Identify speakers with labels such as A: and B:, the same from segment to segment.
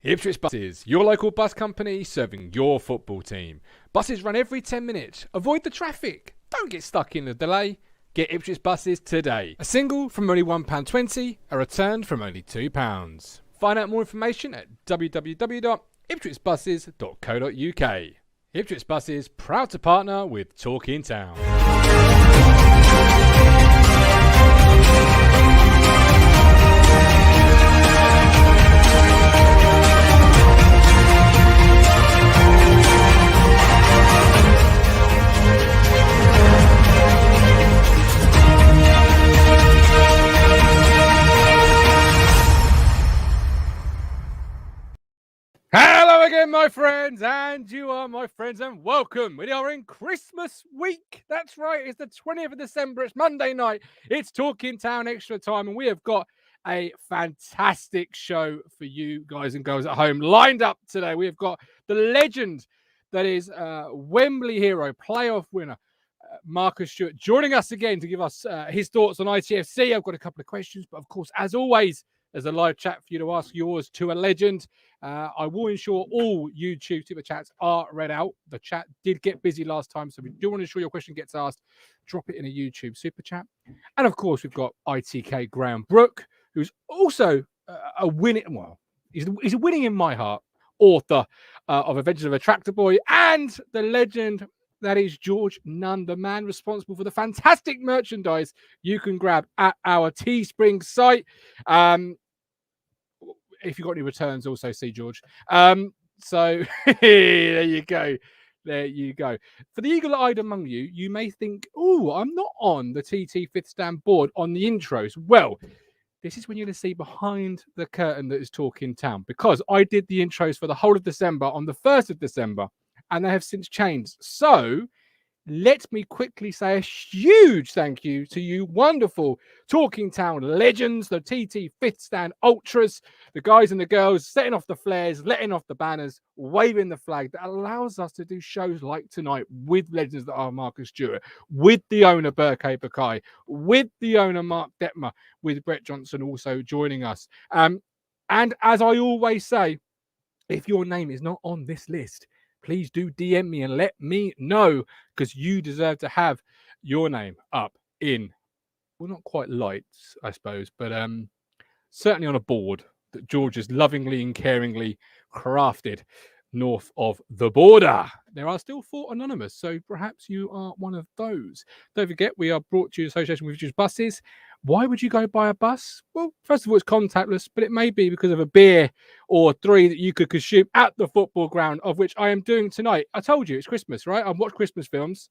A: Ipswich Buses, your local bus company serving your football team. Buses run every 10 minutes. Avoid the traffic. Don't get stuck in the delay. Get Ipswich Buses today. A single from only £1.20, a return from only £2. Find out more information at www.ipswichbuses.co.uk. Ipswich Buses, proud to partner with Talking Town. Hello again, my friends, and you are my friends, and welcome. We are in Christmas week. That's right, it's the 20th of December. It's Monday night. It's Talking Town Extra Time, and we have got a fantastic show for you guys and girls at home lined up today. We have got the legend that is Wembley hero, playoff winner, Marcus Stewart, joining us again to give us his thoughts on ITFC. I've got a couple of questions, but of course, as always, there's a live chat for you to ask yours to a legend. I will ensure all YouTube super chats are read out. The chat did get busy last time, so we do want to ensure your question gets asked. Drop it in a YouTube super chat. And of course, we've got ITK Graeme Brook, who's also a winning, well, he's a winning in my heart author of Adventures of a Tractor Boy, and the legend that is George Nunn, the man responsible for the fantastic merchandise you can grab at our Teespring site. If you've got any returns, also see George. So there you go. There you go. For the eagle-eyed among you, you may think, oh, I'm not on the TT Fifth Stand board on the intros. Well, this is when you're going to see behind the curtain that is Talking Town, because I did the intros for the whole of December on the 1st of December, and they have since changed. So let me quickly say a huge thank you to you wonderful Talking Town legends, the TT Fifth Stand Ultras, the guys and the girls setting off the flares, letting off the banners, waving the flag that allows us to do shows like tonight with legends that are Marcus Stewart, with the owner Berkay Bakai, with the owner Mark Detmer, with Brett Johnson also joining us. And as I always say, if your name is not on this list, please do DM me and let me know, because you deserve to have your name up in, well, not quite lights, I suppose, but certainly on a board that George has lovingly and caringly crafted north of the border. There are still 4 anonymous, so perhaps you are one of those. Don't forget, we are brought to you in association with Ipswich Buses. Why would you go buy a bus? Well, first of all, it's contactless, but it may be because of a beer or 3 that you could consume at the football ground, of which I am doing tonight. I told you, it's Christmas, right? I've watched Christmas films,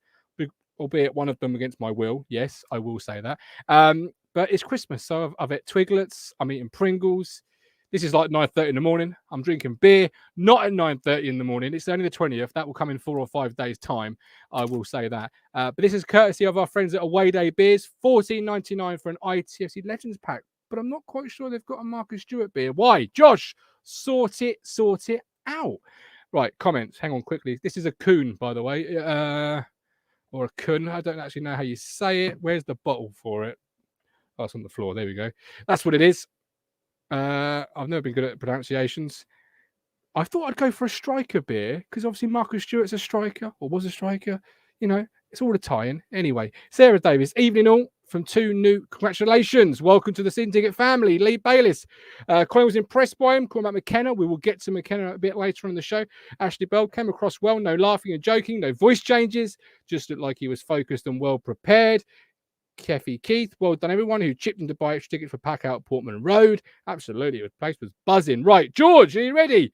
A: albeit one of them against my will. Yes, I will say that. But it's Christmas, so I've ate Twiglets, I'm eating Pringles. This is like 9:30 in the morning. I'm drinking beer, not at 9:30 in the morning. It's only the 20th. That will come in 4 or 5 days' time. I will say that. But this is courtesy of our friends at Away Day Beers. $14.99 for an ITFC Legends pack. But I'm not quite sure they've got a Marcus Stewart beer. Why? Josh, sort it out. Right, comments. Hang on quickly. This is a coon, by the way. Or a kun. I don't actually know how you say it. Where's the bottle for it? Oh, it's on the floor. There we go. That's what it is. I've never been good at pronunciations. I thought I'd go for a striker beer because obviously Marcus Stewart's a striker or was a striker. You know, it's all a tie-in. Anyway, Sarah Davis, evening all from 2 new. Congratulations. Welcome to the Sin Ticket family. Lee Bayliss. Colin was impressed by him. Calling about McKenna. We will get to McKenna a bit later on in the show. Ashley Bell came across well. No laughing and joking. No voice changes. Just looked like he was focused and well prepared. Keffy Keith, well done everyone who chipped in to buy extra tickets for Pack Out Portman Road. Absolutely, the place was buzzing. Right, George, are you ready?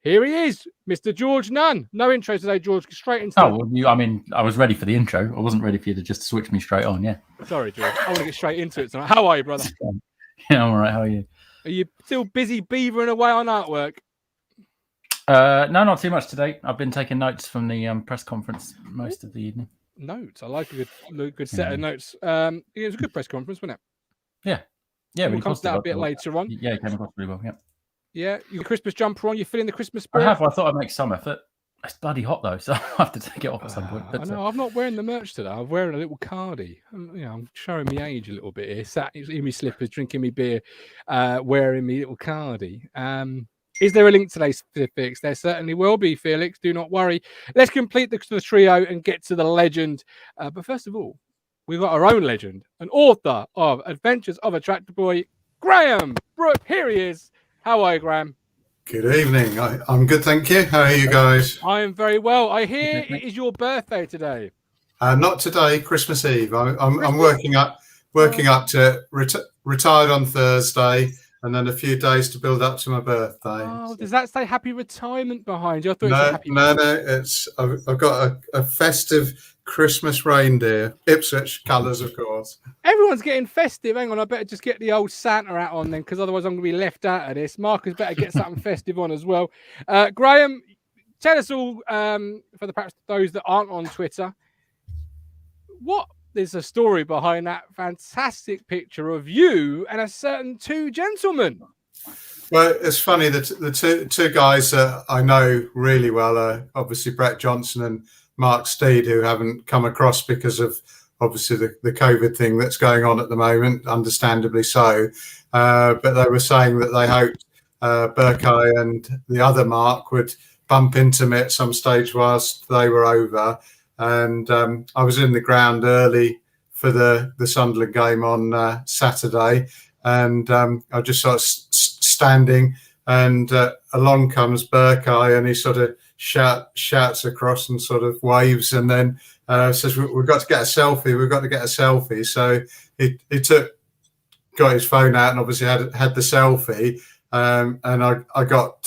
A: Here he is, Mr. George Nunn. No intro today, George. Straight into
B: I was ready for the intro. I wasn't ready for you to just switch me straight on. Yeah.
A: Sorry, George. I want to get straight into it tonight. How are you, brother?
B: Yeah, I'm all right. How are you?
A: Are you still busy beavering away on artwork?
B: No, not too much today. I've been taking notes from the press conference most of the evening.
A: Notes. I like a good set of notes. It was a good press conference, wasn't
B: it? Yeah.
A: We'll come to that a bit later on.
B: Yeah, it came across really well. Yeah.
A: Yeah, your Christmas jumper on. You feeling the Christmas spirit?
B: I have. I thought I'd make some effort. It's bloody hot though, so I have to take it off at some point.
A: I know. I'm not wearing the merch today. I'm wearing a little cardie. I'm showing my age a little bit here. Sat in my slippers, drinking my beer, wearing my little cardie. Is there a link to those specifics? There certainly will be, Felix. Do not worry. Let's complete the trio and get to the legend. But first of all, we've got our own legend, an author of Adventures of a Tractor Boy, Graeme. Brook, here he is. How are you, Graeme?
C: Good evening. I'm good, thank you. How are you guys?
A: I am very well. I hear it is your birthday today.
C: Not today, Christmas Eve. I'm working up to retired on Thursday, and then a few days to build up to my birthday.
A: Oh, does that say happy retirement behind you? I thought it was happy.
C: No. It's I've got a festive Christmas reindeer, Ipswich colours, of course.
A: Everyone's getting festive. Hang on, I better just get the old Santa hat on then, because otherwise I'm going to be left out of this. Marcus better get something festive on as well. Graeme, tell us all, for perhaps those that aren't on Twitter, what is the story behind that fantastic picture of you and a certain two gentlemen?
C: Well, it's funny that the two guys that I know really well are obviously Brett Johnson and Mark Steed, who haven't come across because of obviously the COVID thing that's going on at the moment, understandably so. But they were saying that they hoped Burkeye and the other Mark would bump into me at some stage whilst they were over. And I was in the ground early for the Sunderland game on Saturday, and I just sort of standing, and along comes Burkeye, and he sort of shouts across and sort of waves, and then says, "We've got to get a selfie. We've got to get a selfie." So he got his phone out and obviously had the selfie, and I got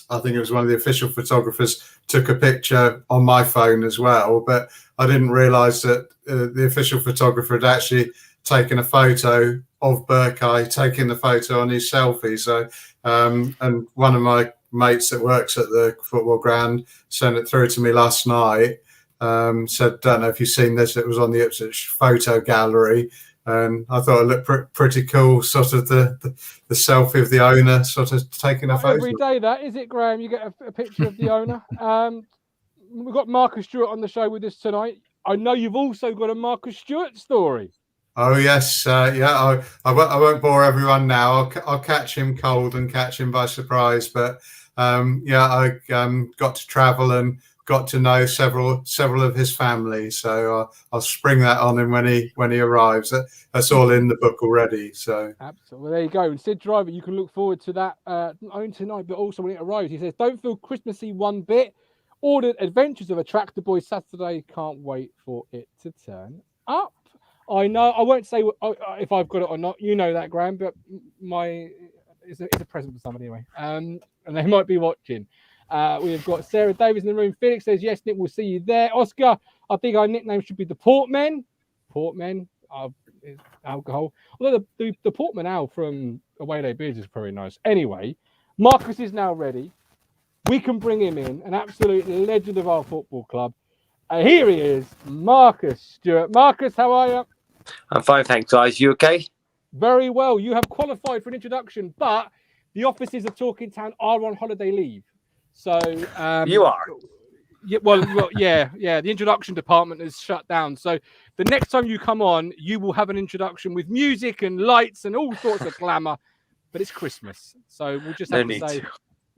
C: I think it was one of the official photographers took a picture on my phone as well, but I didn't realise that the official photographer had actually taken a photo of Burkeye taking the photo on his selfie. So, and one of my mates that works at the football ground sent it through to me last night. Said, "Don't know if you've seen this. It was on the Ipswich photo gallery." And I thought it looked pretty cool, sort of the selfie of the owner sort of taking a photo.
A: Every day that, is it, Graeme? You get a picture of the owner. We've got Marcus Stewart on the show with us tonight. I know you've also got a Marcus Stewart story.
C: Oh, yes. Yeah, I won't bore everyone now. I'll catch him cold and catch him by surprise. But, yeah, I got to travel and got to know several of his family, so I'll spring that on him when he arrives. That's all in the book already. So
A: absolutely, well, there you go. And Sid Driver, you can look forward to that not only tonight but also when it arrives. He says, "Don't feel Christmassy one bit. Ordered Adventures of a Tractor Boy Saturday. Can't wait for it to turn up." I know I won't say if I've got it or not. You know that, Graeme, but it's a present for somebody anyway. And they might be watching. We've got Sarah Davis in the room. Felix says, "Yes, Nick, we'll see you there." Oscar, I think our nickname should be the Portmen. Portmen is alcohol. Although the Portman Owl from Away Day Beers is very nice. Anyway, Marcus is now ready. We can bring him in, an absolute legend of our football club. Here he is, Marcus Stewart. Marcus, how are you?
D: I'm fine, thanks, guys. You okay?
A: Very well. You have qualified for an introduction, but the offices of Talking Town are on holiday leave. So
D: you are.
A: Yeah, well, yeah. The introduction department is shut down. So the next time you come on, you will have an introduction with music and lights and all sorts of glamour. But it's Christmas, so we'll just have to say,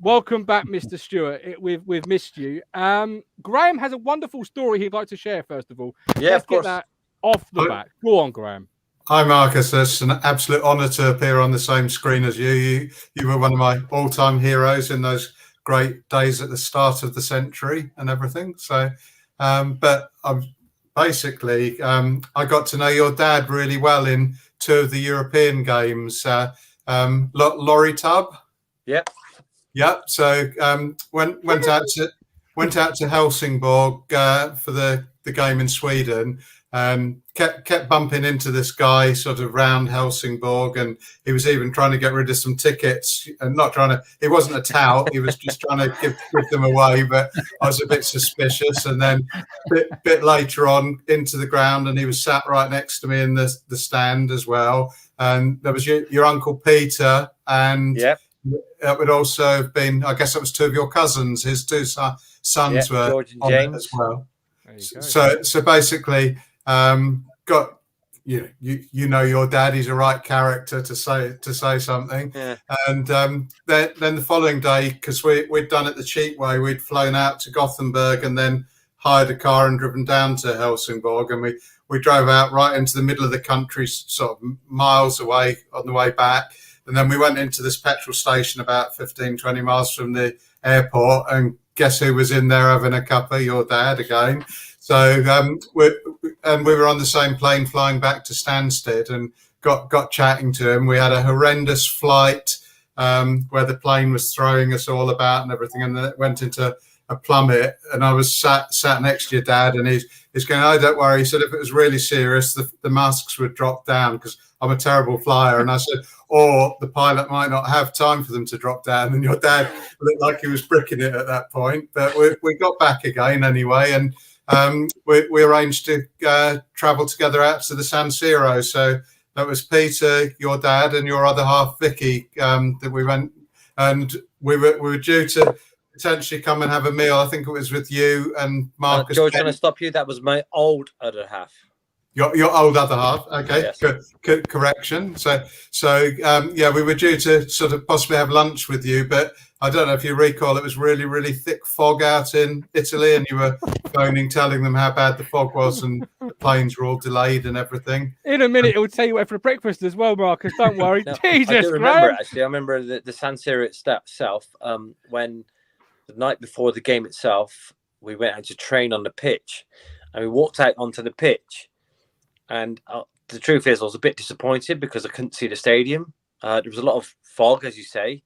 A: welcome back, Mr. Stewart. We've missed you. Graeme has a wonderful story he'd like to share. First of all,
D: yeah,
A: let's
D: of course.
A: Get that off the back. Go on, Graeme.
C: Hi, Marcus. It's an absolute honour to appear on the same screen as you. You were one of my all-time heroes in those great days at the start of the century and everything. So, but basically, I got to know your dad really well in two of the European games. Lorry Tub.
D: Yep.
C: Yep. So went out to Helsingborg for the game in Sweden. Kept bumping into this guy sort of round Helsingborg, and he was even trying to get rid of some tickets and he wasn't a tout, he was just trying to give them away, but I was a bit suspicious. And then bit later on into the ground, and he was sat right next to me in the stand as well, and there was your Uncle Peter, and
D: yep.
C: It would also have been, I guess it was two of your cousins, his two sons were
D: George and
C: on
D: James
C: it as well.
A: There you go.
C: So basically, got you know your dad, he's a right character to say something.
D: Yeah.
C: And then the following day, because we'd done it the cheap way, we'd flown out to Gothenburg and then hired a car and driven down to Helsingborg, and we drove out right into the middle of the country, sort of miles away on the way back. And then we went into this petrol station about 15, 20 miles from the airport, and guess who was in there having a cuppa? Your dad again. So we were on the same plane flying back to Stansted and got chatting to him. We had a horrendous flight where the plane was throwing us all about and everything, and then it went into a plummet. And I was sat next to your dad, and he's going, "Oh, don't worry." He said if it was really serious, the masks would drop down because I'm a terrible flyer. And I said, or the pilot might not have time for them to drop down. And your dad looked like he was bricking it at that point. But we got back again anyway, and we arranged to travel together out to the San Siro. So that was Peter, your dad, and your other half, Vicky, that we went, and we were due to potentially come and have a meal. I think it was with you and Marcus.
D: George, can I stop you? That was my old other half.
C: Your old other half. Okay,
D: Yes.
C: Good correction. So yeah, we were due to sort of possibly have lunch with you, but I don't know if you recall, it was really, really thick fog out in Italy, and you were phoning, telling them how bad the fog was, and the planes were all delayed and everything.
A: In a minute, it will tell you where for breakfast as well, Marcus. Don't worry.
D: No,
A: Jesus,
D: I do remember,
A: Graeme.
D: actually. I remember the San Siro itself, when the night before the game itself, we went out to train on the pitch, and we walked out onto the pitch. And the truth is, I was a bit disappointed because I couldn't see the stadium. There was a lot of fog, as you say,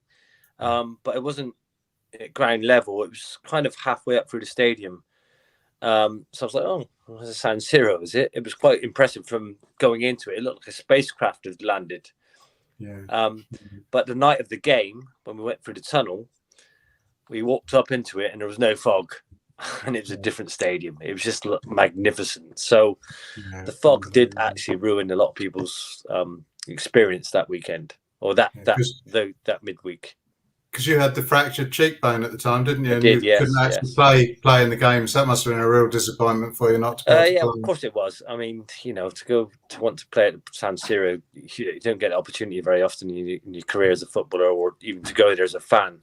D: but it wasn't at ground level. It was kind of halfway up through the stadium. So I was like, "Oh, there's a San Siro, is it?" It was quite impressive from going into it. It looked like a spacecraft had landed.
C: Yeah.
D: But the night of the game, when we went through the tunnel, we walked up into it, and there was no fog. And it was a different stadium. It was just magnificent. So the fog did actually ruin a lot of people's experience that weekend, or that midweek.
C: Because you had the fractured cheekbone at the time, didn't you?
D: I did,
C: you
D: yes,
C: couldn't actually play in the game. So that must have been a real disappointment for you not to play.
D: Yeah, of course it was. I mean, to want to play at San Siro, you don't get the opportunity very often in your career as a footballer, or even to go there as a fan.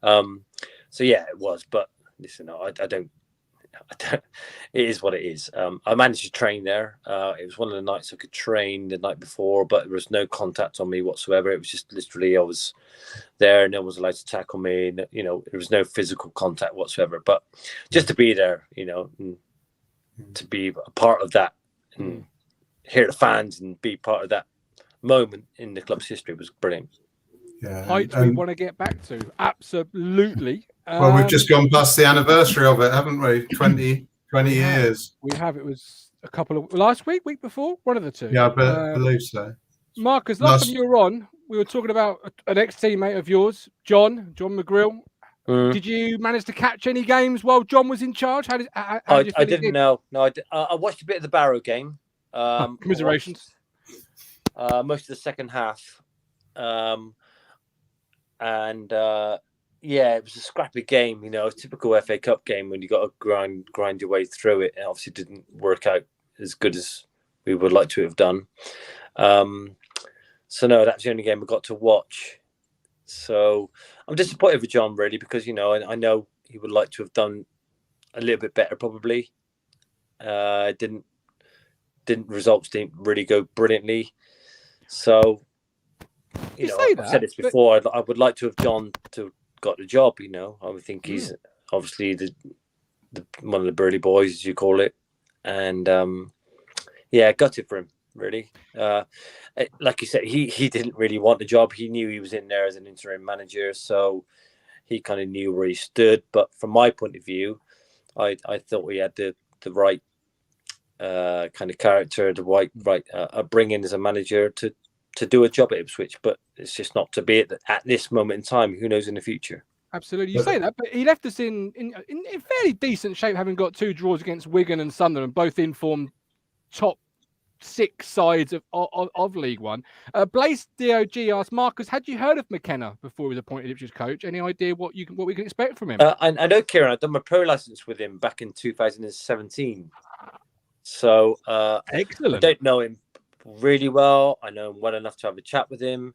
D: So yeah, it was. But listen, I don't. It is what it is. I managed to train there. It was one of the nights I could train the night before, but there was no contact on me whatsoever. It was just literally I was there. No one was allowed to tackle me. There was no physical contact whatsoever. But just to be there, and to be a part of that, and hear the fans and be part of that moment in the club's history was brilliant.
C: Yeah,
A: Heights we want to get back to. Absolutely.
C: Well, we've just gone past the anniversary of it, haven't we? 20 years.
A: We have. It was a couple of week before, one of the two.
C: Yeah, I believe so.
A: Marcus, last time you were on, we were talking about an ex-teammate of yours, John McGrill. Did you manage to catch any games while John was in charge? How did
D: I didn't know. No, I watched a bit of the Barrow game.
A: Commiserations.
D: Most of the second half. Yeah, it was a scrappy game, a typical FA Cup game when you got to grind your way through it. It obviously didn't work out as good as we would like to have done. So no, that's the only game I got to watch. So I'm disappointed with John, really, because I know he would like to have done a little bit better, probably. Results didn't really go brilliantly. So I've said this before. I would like to have John to got the job. I would think he's obviously the one of the Burley boys, as you call it, and gutted for him, really. Like you said, he didn't really want the job. He knew he was in there as an interim manager, so he kind of knew where he stood. But from my point of view, I thought he had the right kind of character, the right upbringing as a manager to do a job at Ipswich, but it's just not to be at this moment in time. Who knows in the future?
A: Absolutely. You say that, but he left us in fairly decent shape, having got 2 draws against Wigan and Sunderland, both in form top 6 sides of League One. Blaze DOG asked, Marcus, had you heard of McKenna before he was appointed Ipswich coach? Any idea what we can expect from him?
D: I know, Kieran. I've done my pro license with him back in 2017. So
A: excellent.
D: I don't know him really well. I know him well enough to have a chat with him.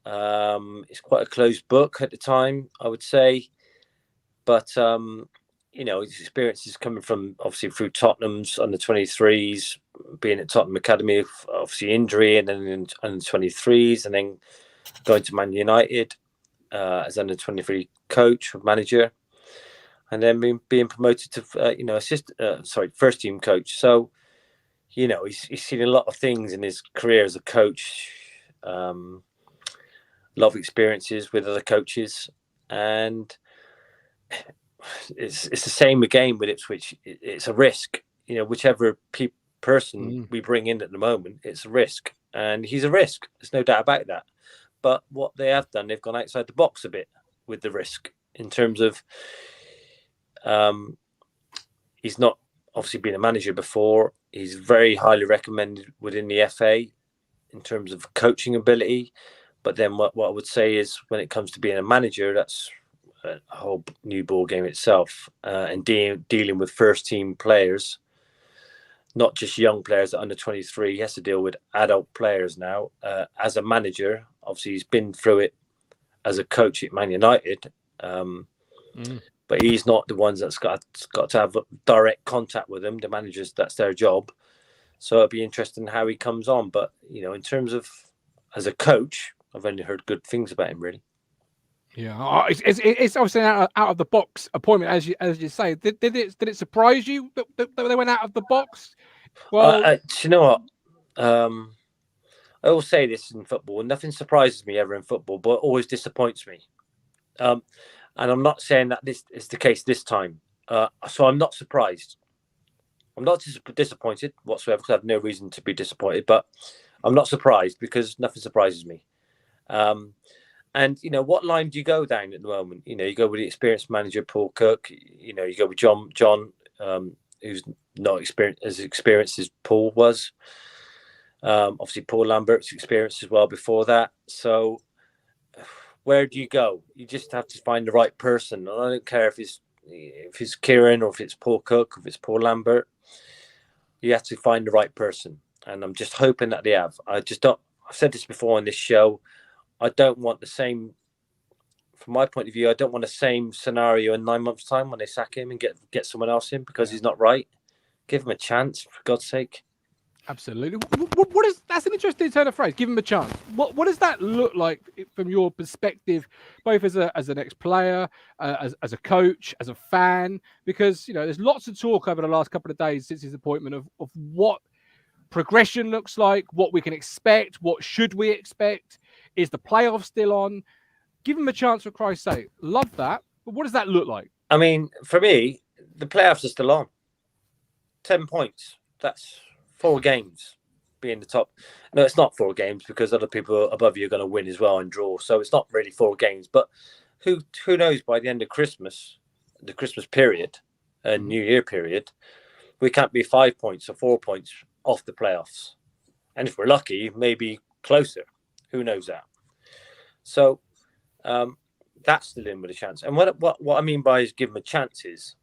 D: It's quite a closed book at the time, I would say. But, his experiences coming from, obviously, through Tottenham's under 23s, being at Tottenham Academy, obviously injury, and then under 23s, and then going to Man United as under 23 coach or manager, and then being promoted to, first team coach. So, he's seen a lot of things in his career as a coach, a lot of experiences with other coaches, and it's the same again with Ipswich. It's a risk, whichever person we bring in at the moment, it's a risk, and he's a risk. There's no doubt about that. But what they have done, they've gone outside the box a bit with the risk in terms of he's not obviously been a manager before. He's very highly recommended within the FA in terms of coaching ability. But then what I would say is when it comes to being a manager, that's a whole new ball game itself, and dealing with first team players, not just young players under 23. He has to deal with adult players now. As a manager, obviously he's been through it as a coach at Man United, but he's not the ones that's got to have direct contact with them. The managers, that's their job. So it'll be interesting how he comes on. But in terms of as a coach, I've only heard good things about him, really.
A: Yeah, it's obviously an out of the box appointment, as you say. Did it surprise you that they went out of the box? Well,
D: do you know what? I always say this in football. Nothing surprises me ever in football, but it always disappoints me. And I'm not saying that this is the case this time. So I'm not surprised. I'm not disappointed whatsoever because I have no reason to be disappointed. But I'm not surprised because nothing surprises me. And, what line do you go down at the moment? You go with the experienced manager, Paul Cook. You go with John, who's not as experienced as Paul was. Obviously, Paul Lambert's experienced as well before that. So where do you go? You just have to find the right person. And I don't care if it's Kieran or if it's Paul Cook, or if it's Paul Lambert. You have to find the right person. And I'm just hoping that they have. I've said this before on this show. I don't want the same, from my point of view, I don't want the same scenario in 9 months' time when they sack him and get someone else in because he's not right. Give him a chance, for God's sake.
A: Absolutely. That's an interesting turn of phrase. Give him a chance. What does that look like from your perspective, both as an ex-player, as a coach, as a fan? Because there's lots of talk over the last couple of days since his appointment of what progression looks like, what we can expect, what should we expect. Is the playoff still on? Give him a chance, for Christ's sake. Love that. But what does that look like?
D: I mean, for me, the playoffs are still on. 10 points. That's 4 games being the top. No, it's not 4 games because other people above you are going to win as well and draw. So it's not really 4 games. But who knows by the end of Christmas, the Christmas period and New Year period, we can't be 5 points or 4 points off the playoffs. And if we're lucky, maybe closer. Who knows that? So that's still in with a chance. And what I mean by is give him a chance is,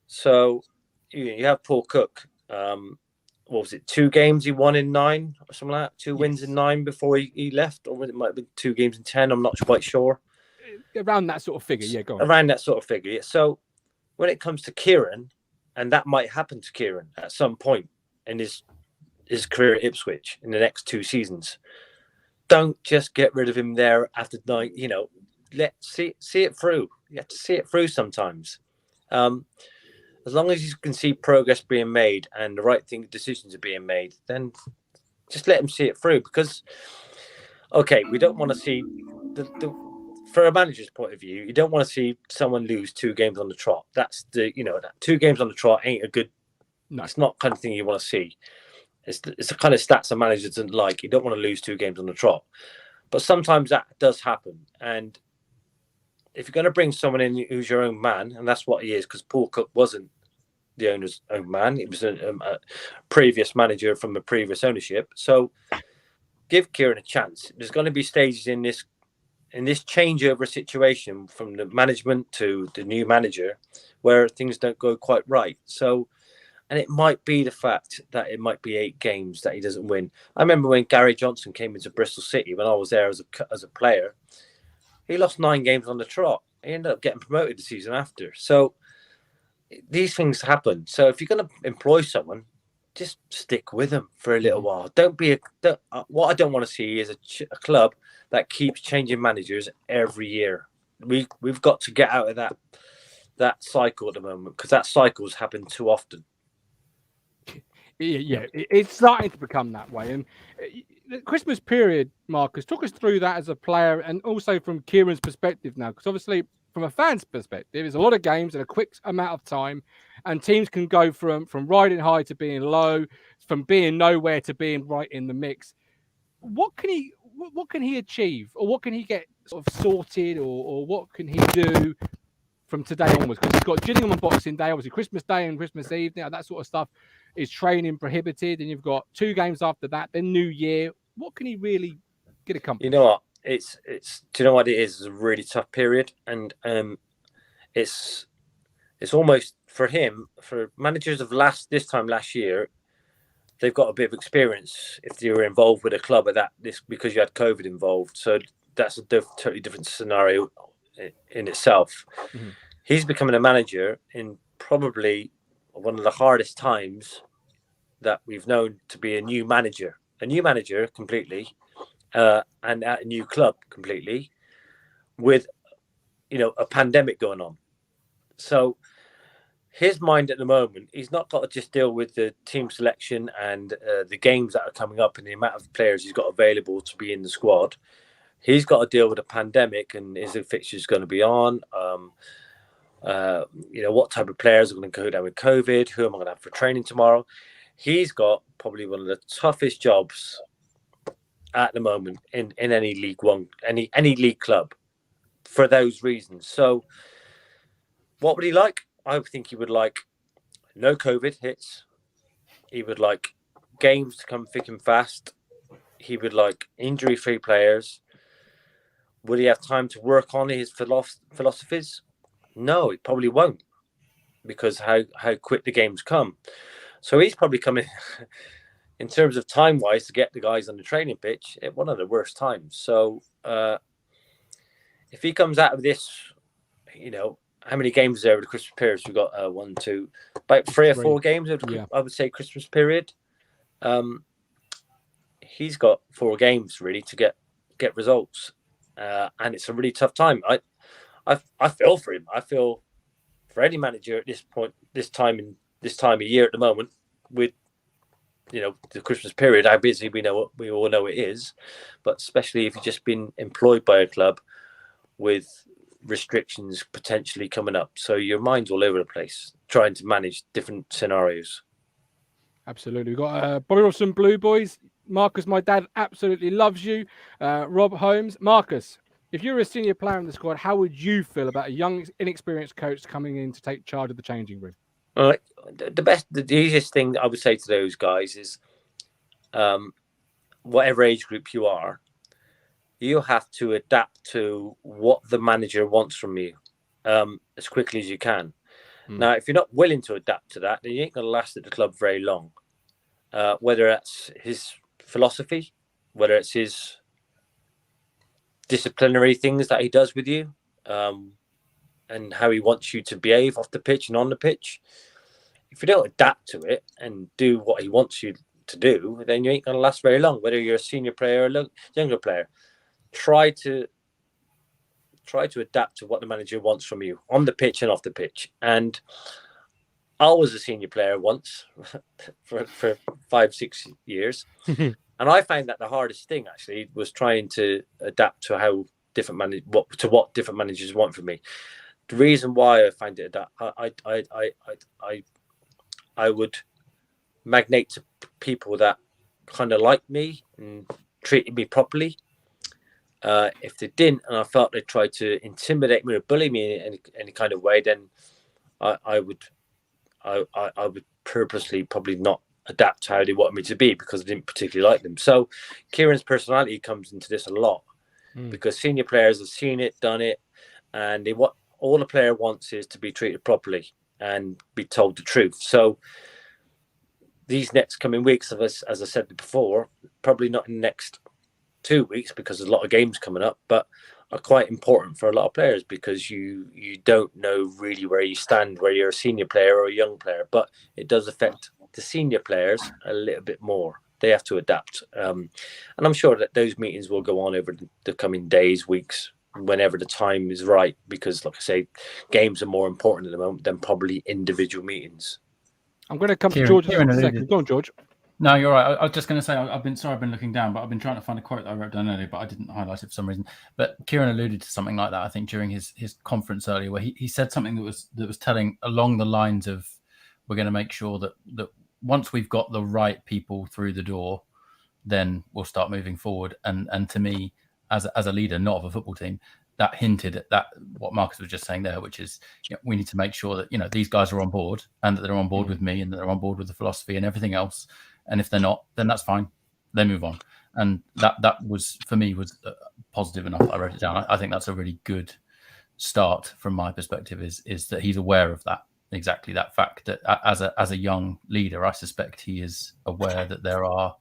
D: so you have Paul Cook. What was it? 2 games he won in 9 or something like that? 2 wins in 9 before he left, or it might have been 2 games in 10. I'm not quite sure.
A: Around that sort of figure, yeah. Go on.
D: Around that sort of figure. Yeah. So when it comes to Kieran, and that might happen to Kieran at some point in his career at Ipswich in the next 2 seasons. Don't just get rid of him there after 9. Let's see it through. You have to see it through sometimes. As long as you can see progress being made and the right decisions are being made, then just let him see it through. Because, okay, we don't want to see for a manager's point of view, you don't want to see someone lose 2 games on the trot. That's that 2 games on the trot ain't a good. No, it's not the kind of thing you want to see. It's the kind of stats a manager doesn't like. You don't want to lose 2 games on the trot. But sometimes that does happen. And if you're going to bring someone in who's your own man, and that's what he is, because Paul Cook wasn't the owner's own man. He was a previous manager from a previous ownership. So give Kieran a chance. There's going to be stages in this changeover situation from the management to the new manager where things don't go quite right. So And it might be the fact that it might be 8 games that he doesn't win. I remember when Gary Johnson came into Bristol City, when I was there as a player, he lost 9 games on the trot. He ended up getting promoted the season after. So these things happen. So if you're going to employ someone, just stick with them for a little while. What I don't want to see is a club that keeps changing managers every year. We've got to get out of that cycle at the moment, because that cycle's happened too often.
A: Yeah, it's starting to become that way. And the Christmas period, Marcus, talk us through that as a player, and also from Kieran's perspective now, because obviously from a fan's perspective, there's a lot of games in a quick amount of time, and teams can go from riding high to being low, from being nowhere to being right in the mix. What can he achieve, or what can he get sort of sorted, or what can he do from today onwards? Because he's got Gillingham on Boxing Day, obviously Christmas Day and Christmas Eve, that sort of stuff is training prohibited, and you've got 2 games after that, then New Year. What can he really get accomplished?
D: You know what? It's do you know what it is? It's a really tough period, and it's almost for him, for managers of this time last year, they've got a bit of experience if they were involved with a club at this because you had COVID involved. So that's a totally different scenario in itself. Mm-hmm. He's becoming a manager in probably one of the hardest times that we've known to be a new manager completely, and at a new club completely, with a pandemic going on. So his mind at the moment, he's not got to just deal with the team selection and the games that are coming up and the amount of players he's got available to be in the squad. He's got to deal with a pandemic, and is the fixtures going to be on? What type of players are going to go down with COVID? Who am I going to have for training tomorrow? He's got probably one of the toughest jobs at the moment in any League One, any league club, for those reasons. So what would he like? I think he would like no COVID hits. He would like games to come thick and fast. He would like injury-free players. Would he have time to work on his philosophies? No, he probably won't, because how quick the games come. So he's probably coming, in terms of time-wise, to get the guys on the training pitch at one of the worst times. So if he comes out of this, how many games is there over the Christmas period? We've got about 3 or 4 games over the, I would say, Christmas period. He's got 4 games really to get results, and it's a really tough time. I feel for him. I feel for any manager at this point, this time of year at the moment, with the Christmas period, how busy we all know it is, but especially if you've just been employed by a club with restrictions potentially coming up, so your mind's all over the place trying to manage different scenarios.
A: Absolutely. We've got Bobby Robson, Blue Boys. Marcus, my dad absolutely loves you. Rob Holmes. Marcus, if you're a senior player in the squad, how would you feel about a young, inexperienced coach coming in to take charge of the changing room?
D: The easiest thing I would say to those guys is, whatever age group you are, you have to adapt to what the manager wants from you as quickly as you can. Now, if you're not willing to adapt to that, then you ain't going to last at the club very long. Whether that's his philosophy, whether it's his disciplinary things that he does with you, and how he wants you to behave off the pitch and on the pitch. If you don't adapt to it and do what he wants you to do, then you ain't going to last very long, whether you're a senior player or a younger player. Try to adapt to what the manager wants from you on the pitch and off the pitch. And I was a senior player once for 5-6 years. And I found that the hardest thing actually was trying to adapt to how what different managers want from me. The reason why I find it I would magnate to people that kind of liked me and treated me properly. If they didn't, and I felt they tried to intimidate me or bully me in any kind of way, then I would purposely probably not adapt to how they wanted me to be, because I didn't particularly like them. So Kieran's personality comes into this a lot, because senior players have seen it, done it, and all the player wants is to be treated properly and be told the truth. So these next coming weeks of us, as I said before, probably not in the next 2 weeks because there's a lot of games coming up, but are quite important for a lot of players because you don't know really where you stand, where you're a senior player or a young player, but it does affect the senior players a little bit more. They have to adapt. And I'm sure that those meetings will go on over the coming days, weeks, whenever the time is right, because like I say, games are more important at the moment than probably individual meetings.
A: I'm going to come to George in a second. Go on, George.
B: No, you're right. I was just going to say, I've been looking down, but I've been trying to find a quote that I wrote down earlier, but I didn't highlight it for some reason. But Kieran alluded to something like that, I think, during his conference earlier, where he said something that was telling along the lines of, we're going to make sure that once we've got the right people through the door, then we'll start moving forward. And to me, as a leader, not of a football team, that hinted at that, what Marcus was just saying there, which is, we need to make sure that, these guys are on board and that they're on board with me and that they're on board with the philosophy and everything else. And if they're not, then that's fine. They move on. And that was, for me, was positive enough. I wrote it down. I think that's a really good start from my perspective, is that he's aware of that, exactly that fact, that as a young leader, I suspect he is aware that there are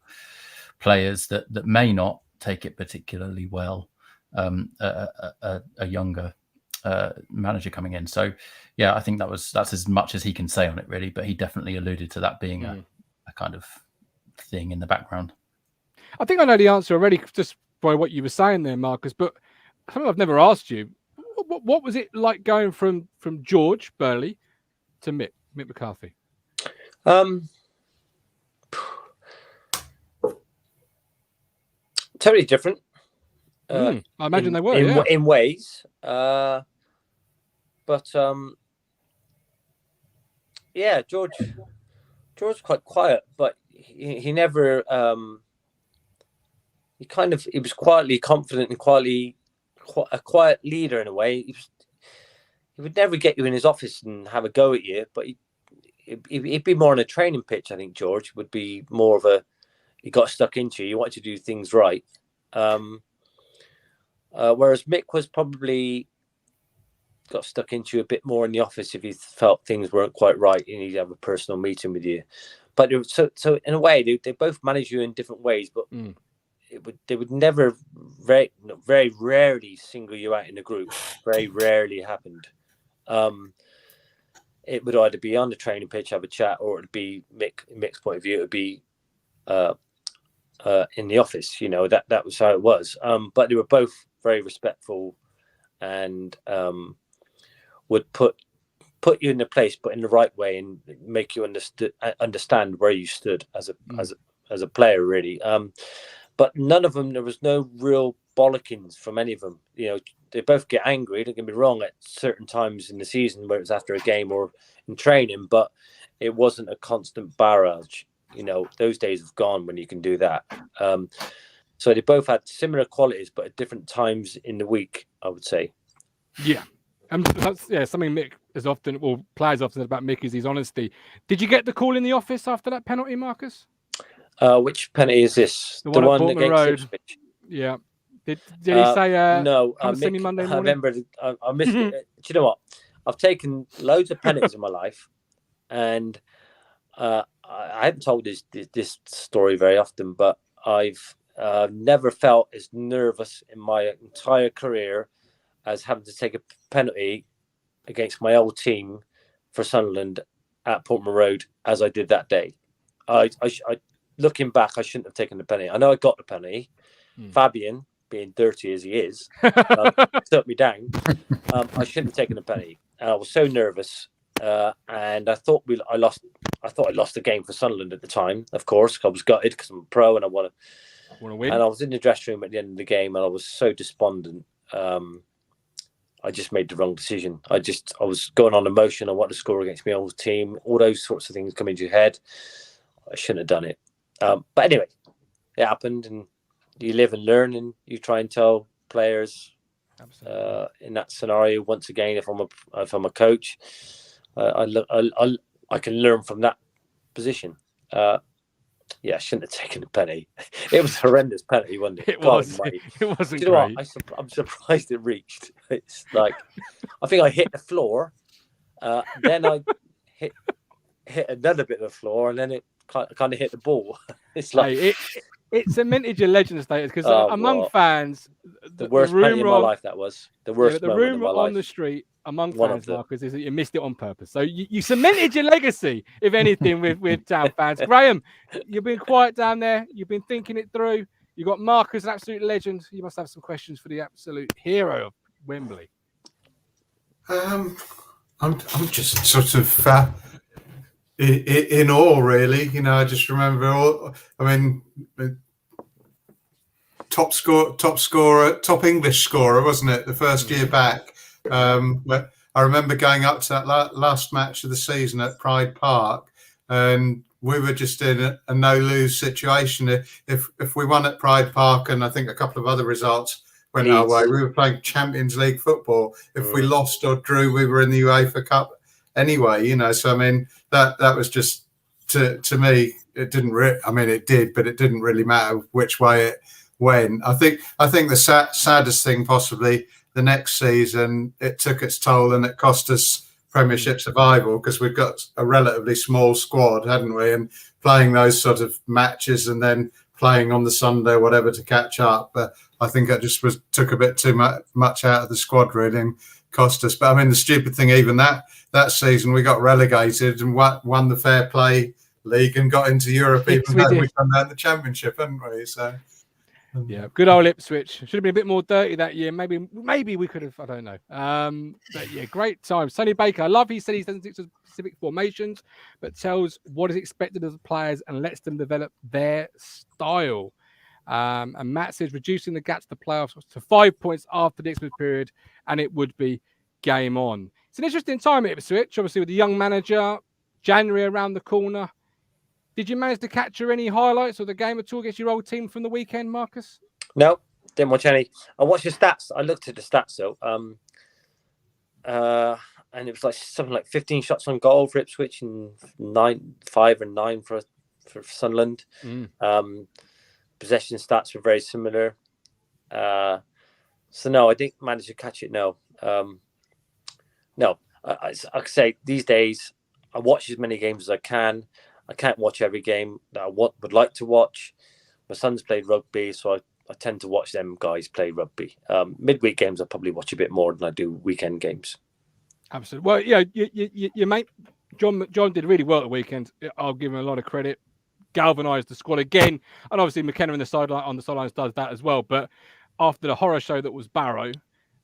B: players that may not take it particularly well, a younger manager coming in. So, yeah, I think that's as much as he can say on it, really. But he definitely alluded to that being a kind of thing in the background.
A: I think I know the answer already just by what you were saying there, Marcus, but something I've never asked you. What was it like going from George Burley to Mick McCarthy?
D: Totally different.
A: I imagine they were
D: in ways, but George was quite quiet, but he never he was quietly confident and a quiet leader in a way. He would never get you in his office and have a go at you, but he'd be more on a training pitch. I think George would be more of he got stuck into you. You wanted to do things right. Whereas Mick was probably got stuck into you a bit more in the office if he felt things weren't quite right and he'd have a personal meeting with you. But so in a way, they both manage you in different ways, but they would never, very rarely single you out in a group. Very rarely happened. It would either be on the training pitch, have a chat, or it'd be Mick's point of view. It would be in the office. That was how it was. But they were both very respectful and would put you in a place, but in the right way, and make you understand where you stood as a player, really. But none of them, there was no real bollockings from any of them. They both get angry, don't get me wrong, at certain times in the season where it was after a game or in training, but it wasn't a constant barrage. Those days have gone when you can do that. So they both had similar qualities, but at different times in the week, I would say. Yeah.
A: That's something Mick players often said about Mick is his honesty. Did you get the call in the office after that penalty, Marcus?
D: Which penalty is this?
A: The one
D: against
A: Road.
D: Ipswich?
A: Yeah. Did he say
D: no?
A: Come see me Monday morning?
D: I remember. I missed it. Do you know what? I've taken loads of penalties in my life, and I haven't told this story very often, but I've never felt as nervous in my entire career as having to take a penalty against my old team for Sunderland at Portman Road as I did that day. I looking back, I shouldn't have taken the penalty. I know I got the penalty. Fabian, being dirty as he is, took me down. I shouldn't have taken the penalty. And I was so nervous, and I thought I lost the game for Sunderland at the time. Of course, I was gutted because I'm a pro and I want
A: to win.
D: And I was in the dressing room at the end of the game, and I was so despondent. I just made the wrong decision. I was going on emotion. I wanted to score against my old team. All those sorts of things come into your head. I shouldn't have done it. But anyway, it happened, and you live and learn, and you try and tell players in that scenario. Once again, if I'm a coach, I can learn from that position. I shouldn't have taken the penalty. It was a horrendous penalty, wasn't it?
A: It was. It wasn't.
D: Do you know what? I'm surprised it reached. It's like I think I hit the floor, then I hit another bit of the floor, and then it kind of hit the ball. It's like
A: it cemented your legend status because among fans,
D: the worst penalty in my life. That was the worst.
A: The rumor on the street among fans, Marcus, is that you missed it on purpose. So you cemented your legacy, if anything, with Town fans. Graeme, you've been quiet down there. You've been thinking it through. You got Marcus, an absolute legend. You must have some questions for the absolute hero of Wembley.
C: I'm just sort of in awe, really. You know, I just remember top English scorer, wasn't it? The first year back. But I remember going up to that last match of the season at Pride Park, and we were just in a no-lose situation. If we won at Pride Park, and I think a couple of other results went our way, we were playing Champions League football. If we lost or drew, we were in the UEFA Cup anyway. You know, so I mean that was just to me. It didn't. It did, but it didn't really matter which way it went. I think the saddest thing possibly the next season, it took its toll and it cost us Premiership survival because we've got a relatively small squad, hadn't we? And playing those sort of matches and then playing on the Sunday or whatever to catch up. But I think that just took a bit too much out of the squad really and cost us. But I mean, the stupid thing, even that season, we got relegated and won the Fair Play League and got into Europe, even though we'd done that in the Championship, hadn't we? So.
A: Yeah, good old Ipswich. Should have been a bit more dirty that year. Maybe we could have. I don't know. But yeah, great time. Sonny Baker, I love. He said he doesn't stick to specific formations, but tells what is expected of the players and lets them develop their style. And Matt says reducing the gap to the playoffs to 5 points after the Ipswich period, and it would be game on. It's an interesting time at Ipswich, obviously with the young manager. January around the corner. Did you manage to capture any highlights of the game at all against your old team from the weekend, Marcus?
D: No, didn't watch any. I watched the stats. I looked at the stats though. And it was like something like 15 shots on goal for Ipswich and 5 and 9 for Sunderland. Possession stats were very similar. So no, I didn't manage to catch it. No. No, I could say these days I watch as many games as I can. I can't watch every game that I would like to watch. My son's played rugby, so I tend to watch them guys play rugby. Midweek games I probably watch a bit more than I do weekend games.
A: Absolutely. Well, yeah, your mate John did really well at the weekend. I'll give him a lot of credit. Galvanised the squad again, and obviously McKenna on the sidelines does that as well. But after the horror show that was Barrow,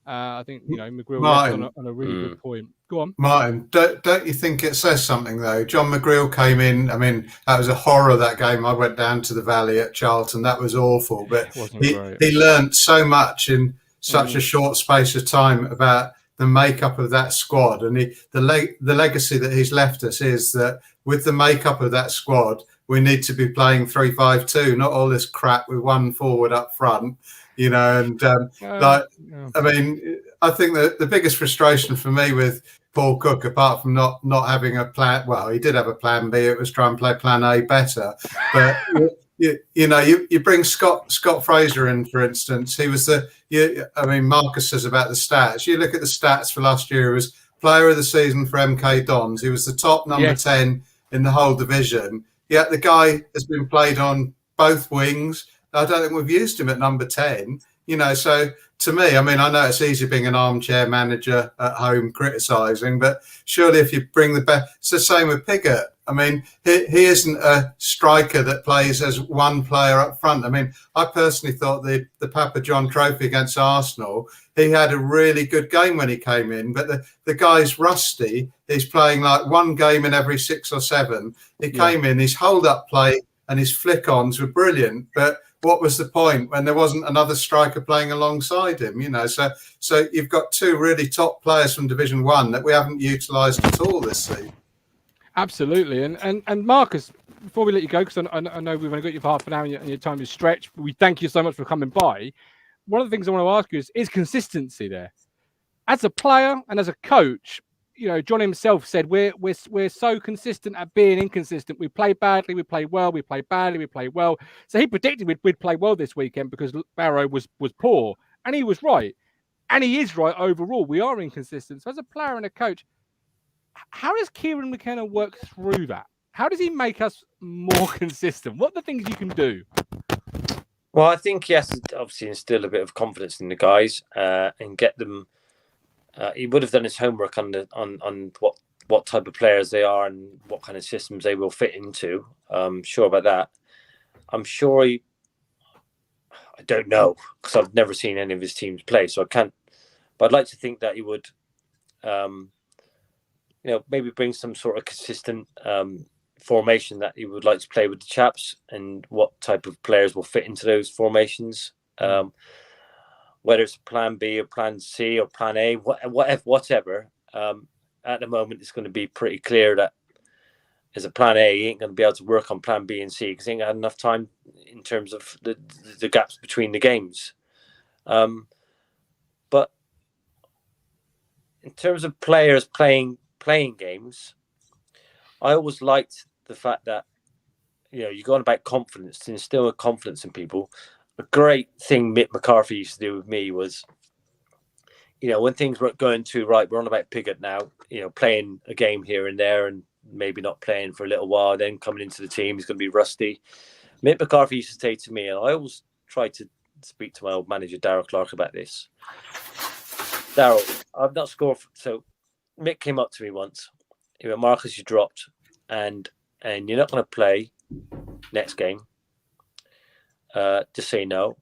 A: I think McGreal left on a really good point. Go on,
C: Martin. Don't you think it says something though? John McGreal came in. I mean, that was a horror, that game. I went down to the Valley at Charlton. That was awful. But he learned so much in such a short space of time about the makeup of that squad, and the legacy that he's left us is that with the makeup of that squad, we need to be playing 3-5-2, not all this crap with one forward up front. You know, and I mean, I think that the biggest frustration for me with Paul Cook, apart from not having a plan, well, he did have a plan B. It was try and play plan A better. But you bring Scott Fraser in, for instance. He was Marcus says about the stats. You look at the stats for last year. He was player of the season for MK Dons. He was the top number 10 in the whole division. Yet the guy has been played on both wings. I don't think we've used him at number 10, so to me, I mean, I know it's easy being an armchair manager at home criticising, but surely if you bring the best, it's the same with Piggott. I mean, he isn't a striker that plays as one player up front. I mean, I personally thought the Papa John Trophy against Arsenal, he had a really good game when he came in, but the guy's rusty. He's playing like one game in every 6 or 7. He came in, his hold-up play and his flick-ons were brilliant, but what was the point when there wasn't another striker playing alongside him? So you've got 2 really top players from Division 1 that we haven't utilised at all this season.
A: Absolutely, and Marcus, before we let you go, because I know we've only got you for half an hour and your time is stretched, but we thank you so much for coming by. One of the things I want to ask you is consistency there. As a player and as a coach, John himself said we're so consistent at being inconsistent. We play badly, we play well, we play badly, we play well. So he predicted we'd play well this weekend because Barrow was poor, and he was right, and he is right overall. We are inconsistent. So as a player and a coach, how does Kieran McKenna work through that? How does he make us more consistent? What are the things you can do?
D: Well, I think he has to obviously instill a bit of confidence in the guys and get them. He would have done his homework on what type of players they are and what kind of systems they will fit into. I'm sure about that. I'm sure I don't know because I've never seen any of his teams play, so I can't. But I'd like to think that he would, maybe bring some sort of consistent formation that he would like to play with the chaps, and what type of players will fit into those formations. Whether it's plan B or plan C or plan A, whatever. At the moment, it's going to be pretty clear that as a plan A, he ain't going to be able to work on plan B and C because he ain't had enough time in terms of the gaps between the games. But in terms of players playing games, I always liked the fact that, you're going about confidence, to instill confidence in people. A great thing Mick McCarthy used to do with me was, when things weren't going too right, we're on about Piggott now, playing a game here and there and maybe not playing for a little while, then coming into the team, he's going to be rusty. Mick McCarthy used to say to me, and I always try to speak to my old manager, Darryl Clark, about this. Darryl, I've not scored. So Mick came up to me once. He went, Marcus, you dropped, and you're not going to play next game. Just say no.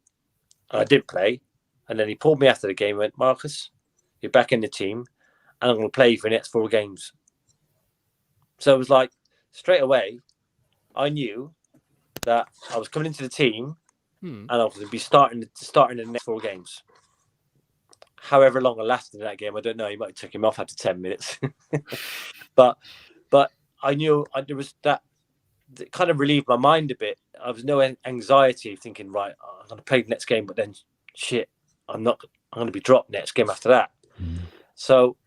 D: And I did play. And then he pulled me after the game and went, Marcus, you're back in the team, and I'm going to play you for the next 4 games. So it was like, straight away, I knew that I was coming into the team and I was going to be starting the next 4 games. However long I lasted in that game, I don't know. He might have took him off after 10 minutes. but I knew there was that kind of relieved my mind a bit. I was no anxiety thinking, right, I'm going to play the next game, but then shit, I'm going to be dropped next game after that. So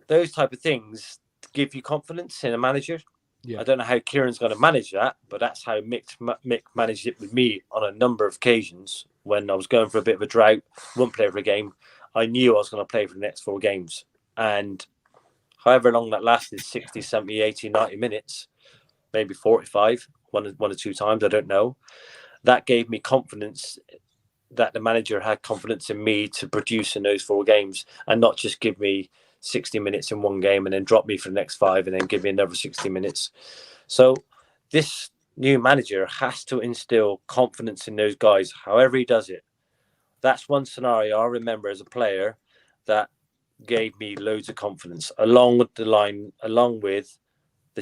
D: those type of things give you confidence in a manager. Yeah. I don't know how Kieran's going to manage that, but that's how Mick managed it with me on a number of occasions when I was going for a bit of a drought, wouldn't play for a game. I knew I was going to play for the next 4 games. And however long that lasted, 60, 70, 80, 90 minutes, maybe 45, one or 2 times, I don't know. That gave me confidence that the manager had confidence in me to produce in those 4 games and not just give me 60 minutes in one game and then drop me for the next 5 and then give me another 60 minutes. So this new manager has to instill confidence in those guys, however he does it. That's one scenario I remember as a player that gave me loads of confidence, along with the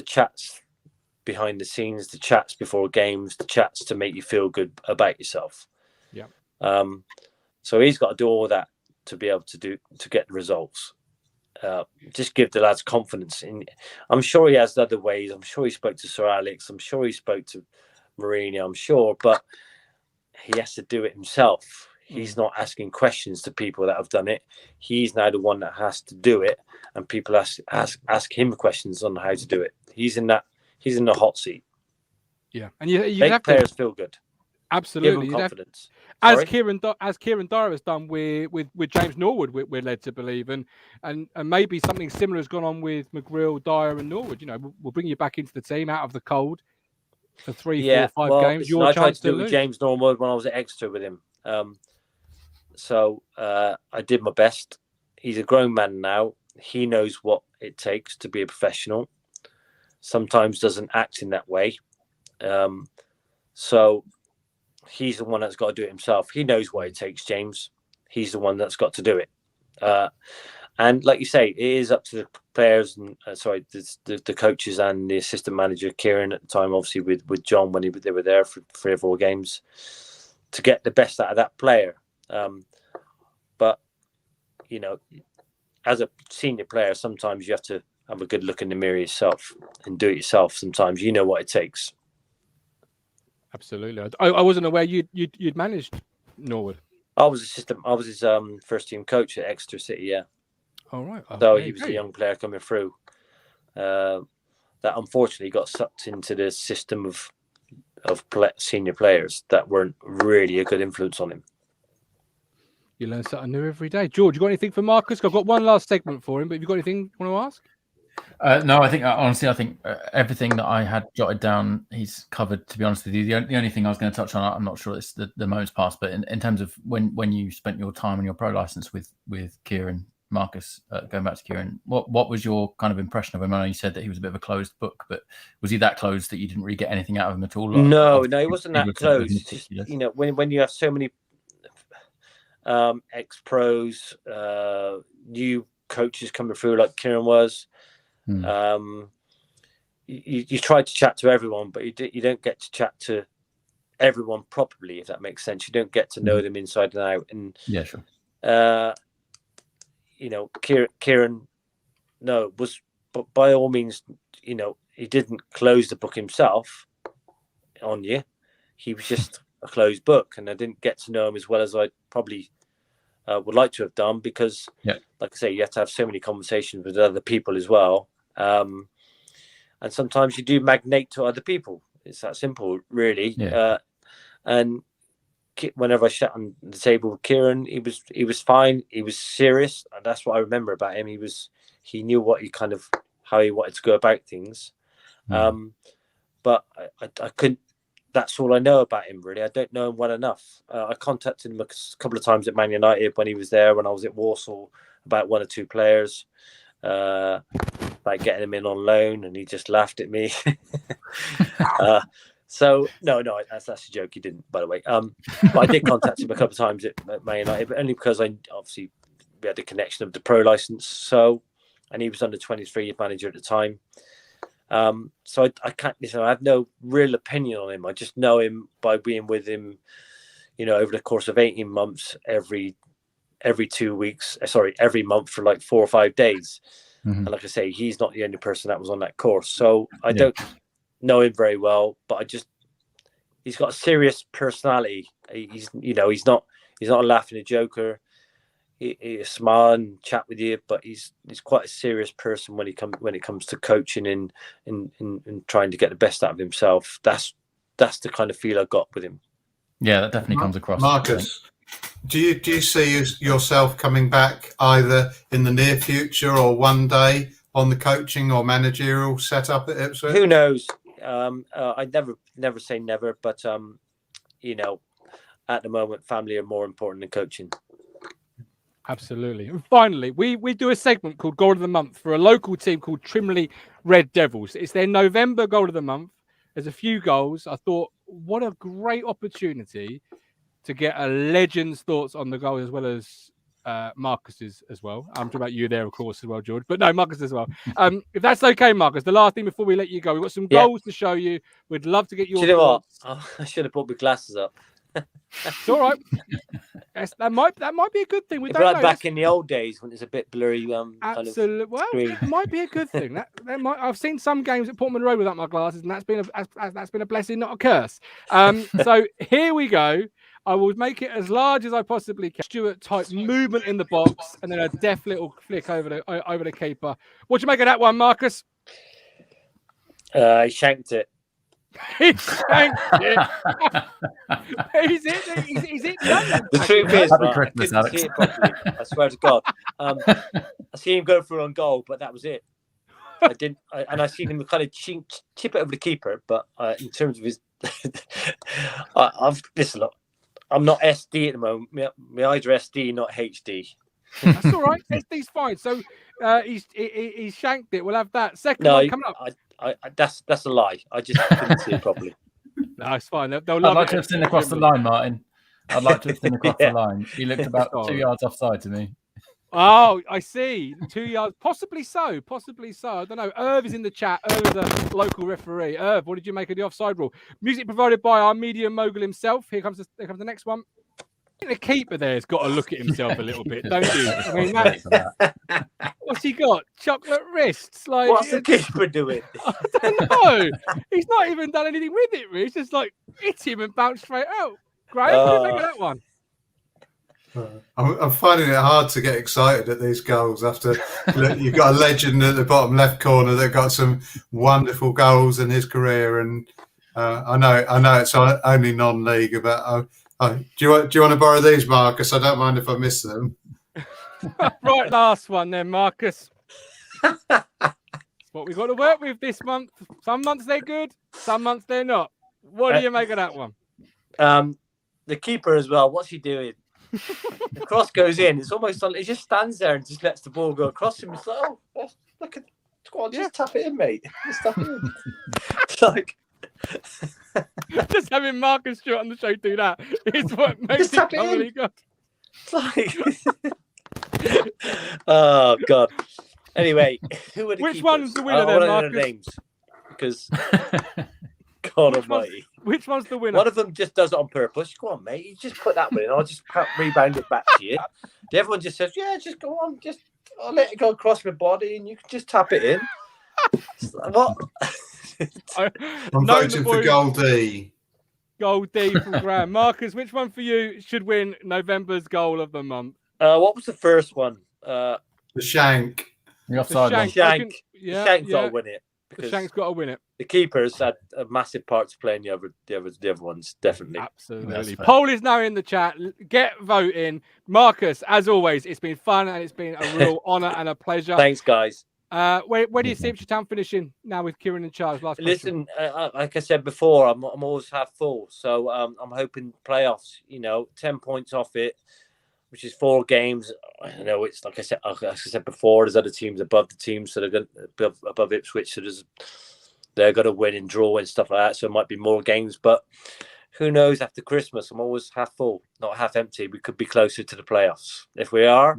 D: chats behind the scenes, the chats before games, the chats to make you feel good about yourself.
A: Yeah.
D: So he's got to do all that to be able to get the results. Just give the lads confidence. I'm sure he has other ways. I'm sure he spoke to Sir Alex. I'm sure he spoke to Mourinho. I'm sure, but he has to do it himself. He's not asking questions to people that have done it. He's now the one that has to do it, and people ask him questions on how to do it. He's in the hot seat.
A: Yeah, and you
D: make
A: have
D: players feel good.
A: Absolutely,
D: give them confidence.
A: As Kieran Dyer has done with James Norwood, we're led to believe, and maybe something similar has gone on with McGrill, Dyer, and Norwood. We'll bring you back into the team out of the cold for 3, 4, 5 games.
D: Listen, I tried to do it with James Norwood when I was at Exeter with him. So I did my best. He's a grown man now. He knows what it takes to be a professional. Sometimes doesn't act in that way. So he's the one that's got to do it himself. He knows what it takes, James. He's the one that's got to do it. And like you say, it is up to the players and the coaches and the assistant manager, Kieran, at the time, obviously with John when they were there for 3 or 4 games, to get the best out of that player. But as a senior player, sometimes you have to have a good look in the mirror yourself and do it yourself. Sometimes you know what it takes.
A: Absolutely. I wasn't aware you'd managed Norwood.
D: I was his first team coach at Exeter City. Yeah.
A: All right.
D: So he was a young player coming through. That unfortunately got sucked into the system of senior players that weren't really a good influence on him.
A: You learn something new every day. George, you got anything for Marcus? I've got one last segment for him, but have you got anything you want to ask?
B: No, I think honestly, everything that I had jotted down, he's covered. To be honest with you, the only thing I was going to touch on, I'm not sure it's the most past, but in terms of when you spent your time on your pro license with Kieran, Marcus, going back to Kieran, what was your kind of impression of him? I know you said that he was a bit of a closed book, but was he that closed that you didn't really get anything out of him at all?
D: No, he wasn't that closed. Just, when you have so many ex-pros, new coaches coming through like Kieran was, you try to chat to everyone, but you don't get to chat to everyone properly, if that makes sense. You don't get to know them inside and out. And
B: yeah, sure.
D: Kieran, was, but by all means, he didn't close the book himself on you. He was just a closed book, and I didn't get to know him as well as I probably would like to have done, because, like I say, you have to have so many conversations with other people as well. And sometimes you do magnate to other people. It's that simple, really.
B: Yeah.
D: And whenever I sat on the table with Kieran, he was fine. He was serious, and that's what I remember about him. He knew how he wanted to go about things. But I couldn't. That's all I know about him, really. I don't know him well enough. I contacted him a couple of times at Man United when he was there, when I was at Warsaw, about one or two players, about getting him in on loan, and he just laughed at me. So no, that's a joke. He didn't, by the way. But I did contact him a couple of times at Man United, but only because we had the connection of the pro license. So, and he was under 23 manager at the time. So I can't. I have no real opinion on him. I just know him by being with him, over the course of 18 months, every 2 weeks. Every month for like 4 or 5 days. And like I say, he's not the only person that was on that course. So I don't know him very well, but he's got a serious personality. He's not a laughing joker. He'll smile and chat with you, but he's quite a serious person when it comes to coaching and trying to get the best out of himself. That's the kind of feel I got with him.
B: Yeah, that definitely comes across.
C: Marcus, do you see yourself coming back either in the near future or one day on the coaching or managerial setup at Ipswich?
D: Who knows? I never say never, but at the moment, family are more important than coaching.
A: Absolutely. And finally, we do a segment called Goal of the Month for a local team called Trimley Red Devils. It's their November Goal of the Month. There's a few goals. I thought, what a great opportunity to get a legend's thoughts on the goal, as well as Marcus's as well. I'm talking about you there, of course, as well, George. But no, Marcus as well. If that's okay, Marcus, the last thing before we let you go, we've got some goals to show you. We'd love to get your thoughts.
D: What? Oh, I should have put my glasses up.
A: It's all right. Yes, that might be a good thing. We don't know.
D: Back in the old days when it's a bit blurry.
A: Absolutely. Well, it might be a good thing. That might. I've seen some games at Portman Road without my glasses, and that's been a blessing, not a curse. So here we go. I will make it as large as I possibly can. Stewart type movement in the box, and then a deft little flick over the keeper. What do you make of that one, Marcus?
D: He shanked it.
A: He shanked it. Is it done?
D: The truth is,
B: Happy
D: I
B: Christmas,
D: couldn't
B: Alex.
D: see it properly. I swear to God. I see him go through on goal, but that was it. I seen him kind of chip it over the keeper, but in terms of his, listen, look, I'm not SD at the moment. My eyes are SD, not HD.
A: That's all right. SD's fine. So he's shanked it. We'll have that. Second one coming up.
D: That's a lie. I just couldn't see it properly.
A: No, it's fine.
B: I'd like to have seen across the line, Martin. I'd like to have seen across the line. He looked about 2 yards offside to me.
A: Oh, I see. 2 yards. Possibly so. I don't know. Irv is in the chat. Irv is a local referee. Irv, what did you make of the offside rule? Music provided by our media mogul himself. Here comes the next one. I think the keeper there has got to look at himself a little bit, don't you? I mean, what's he got? Chocolate wrists. Like,
D: what's the keeper doing?
A: I don't know. He's not even done anything with it, really. It's just like hit him and bounce straight out. Graeme, what do you think of that one?
C: I'm finding it hard to get excited at these goals after you've got a legend at the bottom left corner that got some wonderful goals in his career, and I know it's only non-league, but do you want to borrow these, Marcus? I don't mind if I miss them.
A: Right, last one then, Marcus. what we've got to work with this month. Some months they're good, some months they're not. What do you make of that one?
D: The keeper as well. What's he doing? The cross goes in. It's almost like he just stands there and just lets the ball go across him. It's like, oh, look at, come on, just tap it in, mate. Just tap it in. It's like
A: just having Marcus Stewart on the show do that is what makes it really good.
D: It's like, oh God. Anyway, who are the
A: Which
D: keepers?
A: one's the winner then, Marcus?
D: The names, because God Almighty.
A: Which one's the winner?
D: One of them just does it on purpose. Go on, mate. You just put that one in. I'll just rebound it back to you. The other one just says, yeah, just go on. Just I'll let it go across my body and you can just tap it in. What?
C: I'm voting for Gold D.
A: Gold D from Graeme. Marcus, which one for you should win November's goal of the month?
D: What was the first one?
C: The shank.
B: The offside one.
D: Shank's got to win it.
A: The Shank's got to win it.
D: The keeper's had a massive part to play in the other ones, definitely.
A: Absolutely. Poll is now in the chat. Get voting. Marcus, as always, it's been fun and it's been a real honour and a pleasure.
D: Thanks, guys.
A: Where do you see Ipswich Town finishing now with Kieran in charge? Last question.
D: Listen, like I said before, I'm always half full. So I'm hoping playoffs, 10 points off it, which is 4 games. I know it's like I said before, there's other teams above the teams that are above Ipswich, so they're going to win and draw and stuff like that. So it might be more games, but who knows? After Christmas, I'm always half full, not half empty. We could be closer to the playoffs. If we are,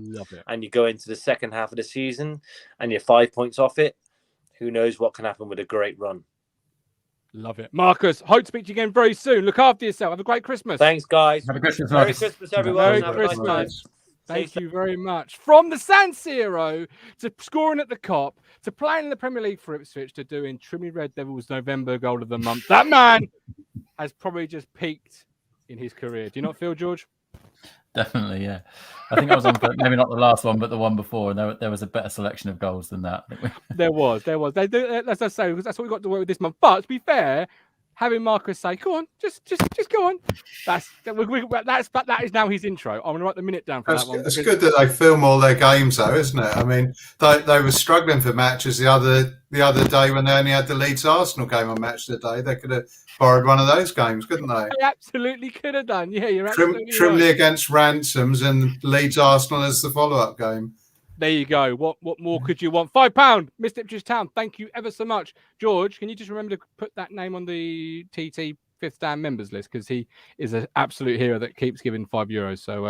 D: and you go into the second half of the season and you're 5 points off it, who knows what can happen with a great run.
A: Love it. Marcus, hope to speak to you again very soon. Look after yourself. Have a great Christmas.
D: Thanks, guys.
B: Have a Christmas,
D: Merry
B: Marcus.
D: Christmas, everyone.
A: Merry
D: Have
A: Christmas.
D: a nice time.
A: Thank you very much. From the San Siro to scoring at the Cop to playing in the Premier League for Ipswich to doing Trimley Red Devils November goal of the month. That man has probably just peaked in his career. Do you not feel, George?
B: Definitely, yeah. I think I was on maybe not the last one, but the one before, and there was a better selection of goals than that.
A: There was. They do. As I say, because that's what we got to work with this month. But to be fair, having Marcus say, "Go on, just go on." That is now his intro. I'm going to write the minute down for that one.
C: It's good that they film all their games, though, isn't it? I mean, they were struggling for matches the other day when they only had the Leeds Arsenal game on Match of the Day. They could have borrowed one of those games, couldn't they?
A: They absolutely could have done. Yeah, you're absolutely
C: Trimley
A: right.
C: against Ransoms and Leeds Arsenal as the follow-up game.
A: There you go. What more could you want? £5, Mr. Ipswich Town. Thank you ever so much. George, can you just remember to put that name on the TT Fifth Dan members list? Because he is an absolute hero that keeps giving €5. So,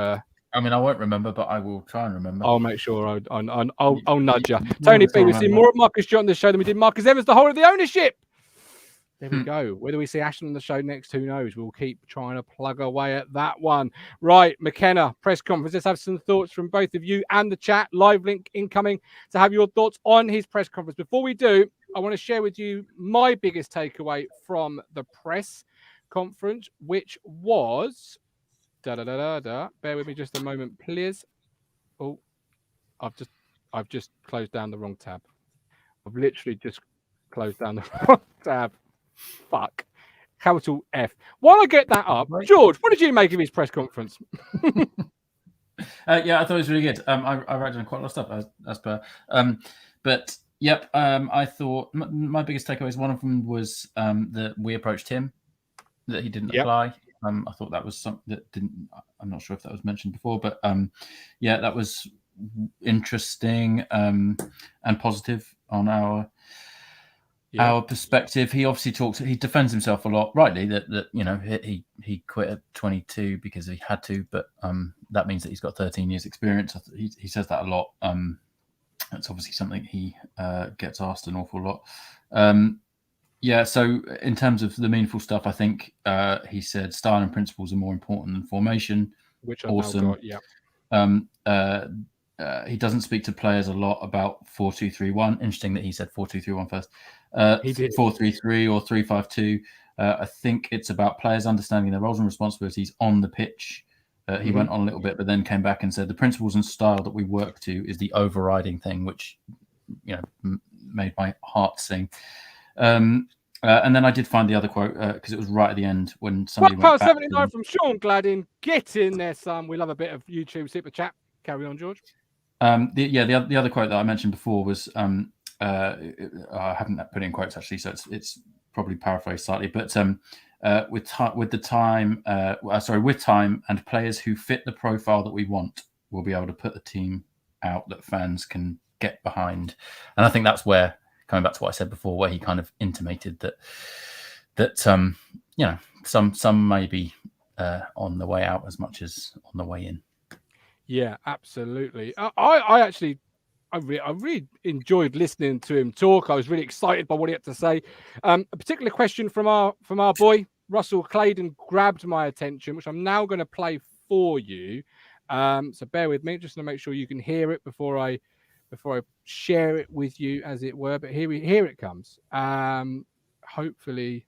B: I mean, I won't remember, but I will try and remember.
A: I'll make sure I'll nudge you. Tony B, we've seen more of Marcus Stewart on the show than we did Marcus Evans, the whole of the ownership. There we go. Whether we see Ashton on the show next, who knows? We'll keep trying to plug away at that one. Right, McKenna, press conference. Let's have some thoughts from both of you and the chat. Live link incoming to have your thoughts on his press conference. Before we do, I want to share with you my biggest takeaway from the press conference, which was... Bear with me just a moment, please. Oh, I've just closed down the wrong tab. I've literally just closed down the wrong tab. Fuck. Capital F. While I get that up, George, what did you make of his press conference?
B: Yeah, I thought it was really good. I wrote down quite a lot of stuff as per. But yep, I thought my biggest takeaways, one of them was that we approached him, that he didn't apply. I thought that was something that didn't. I'm not sure if that was mentioned before, but yeah, that was interesting and positive on our perspective. He obviously he defends himself a lot, rightly, that he quit at 22 because he had to, but that means that he's got 13 years experience. He says that a lot. That's obviously something he gets asked an awful lot. Yeah, so in terms of the meaningful stuff, I think he said style and principles are more important than formation.
A: Which
B: awesome. He doesn't speak to players a lot about 4-2-3-1. Interesting that he said 4-2-3-1 first. He did 4-3-3 or 3-5-2. I think it's about players understanding their roles and responsibilities on the pitch. He went on a little bit, but then came back and said the principles and style that we work to is the overriding thing, which made my heart sing. And then I did find the other quote because it was right at the end when somebody went back
A: 79 from Sean Gladden. Get in there, son. We love a bit of YouTube super chat. Carry on, George.
B: The other quote that I mentioned before was I haven't put it in quotes actually, so it's probably paraphrased slightly, but with time and players who fit the profile that we want, we'll be able to put a team out that fans can get behind. And I think that's where, coming back to what I said before, where he kind of intimated that some may be on the way out as much as on the way in. Yeah,
A: absolutely. I really enjoyed listening to him talk. I was really excited by what he had to say. A particular question from our boy Russell Claydon grabbed my attention, which I'm now going to play for you. So bear with me, just to make sure you can hear it before I share it with you, as it were. But here it comes. Hopefully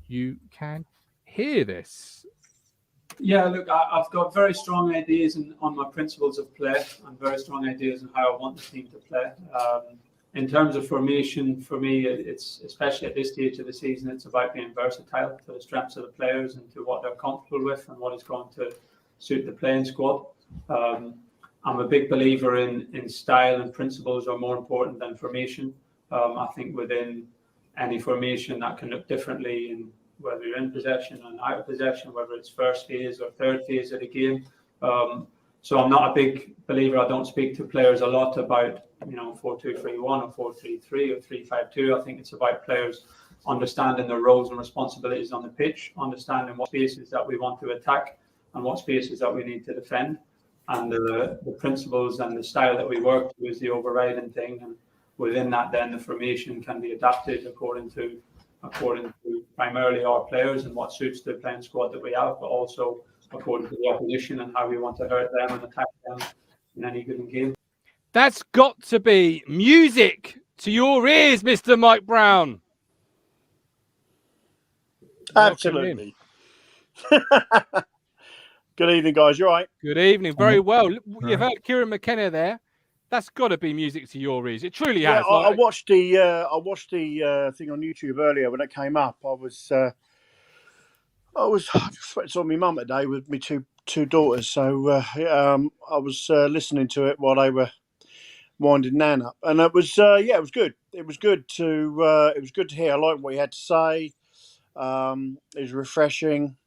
A: you can hear this.
E: Yeah, look, I've got very strong ideas on my principles of play and very strong ideas on how I want the team to play. In terms of formation, for me, it's especially at this stage of the season, it's about being versatile to the strengths of the players and to what they're comfortable with and what is going to suit the playing squad. I'm a big believer in style, and principles are more important than formation. I think within any formation that can look differently, in whether you're in possession and out of possession, whether it's first phase or third phase of the game. So I'm not a big believer. I don't speak to players a lot about 4-2-3-1 or 4-3-3 or 3-5-2. I think it's about players understanding their roles and responsibilities on the pitch, understanding what spaces that we want to attack and what spaces that we need to defend. And the principles and the style that we work to is the overriding thing. And within that, then the formation can be adapted according to primarily our players and what suits the playing squad that we have, but also according to the opposition and how we want to hurt them and attack them in any given game.
A: That's got to be music to your ears, Mr. Mike Brown.
F: Absolutely. Good evening, guys. You all right?
A: Good evening. Very well. You've heard Kieran McKenna there. That's got to be music to your ears. It truly has.
F: I watched the thing on YouTube earlier when it came up. I just saw my mum today with my two daughters, so I was listening to it while they were winding Nan up, and it was it was good. It was good to hear. I liked what he had to say. It was refreshing.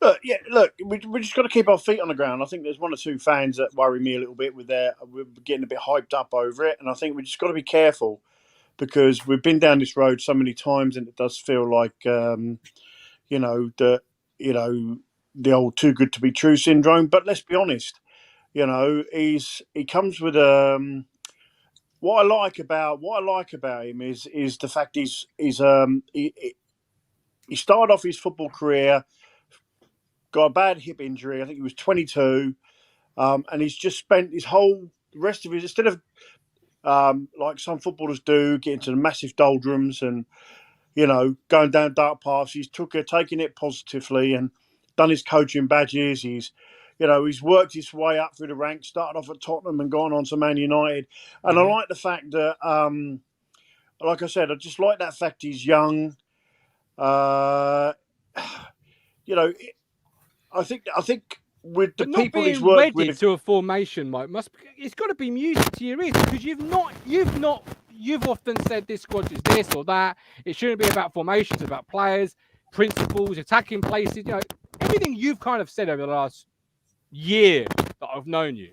F: Look, we just got to keep our feet on the ground. I think there's one or two fans that worry me a little bit we're getting a bit hyped up over it, and I think we just got to be careful because we've been down this road so many times, and it does feel like the old too good to be true syndrome. But let's be honest, he comes with what I like about him is the fact he started off his football career, got a bad hip injury. I think he was 22, and he's just spent his whole rest of his, instead of like some footballers do, getting to the massive doldrums and going down dark paths, he's taking it positively and done his coaching badges. He's worked his way up through the ranks, started off at Tottenham and gone on to Man United. And I like the fact that, like I said, I just like that fact he's young. I think with the people he's worked with,
A: to a formation, Mike, it's got to be music to your ears because you've often said this squad is this or that. It shouldn't be about formations, about players, principles, attacking places. Everything you've kind of said over the last year that I've known you.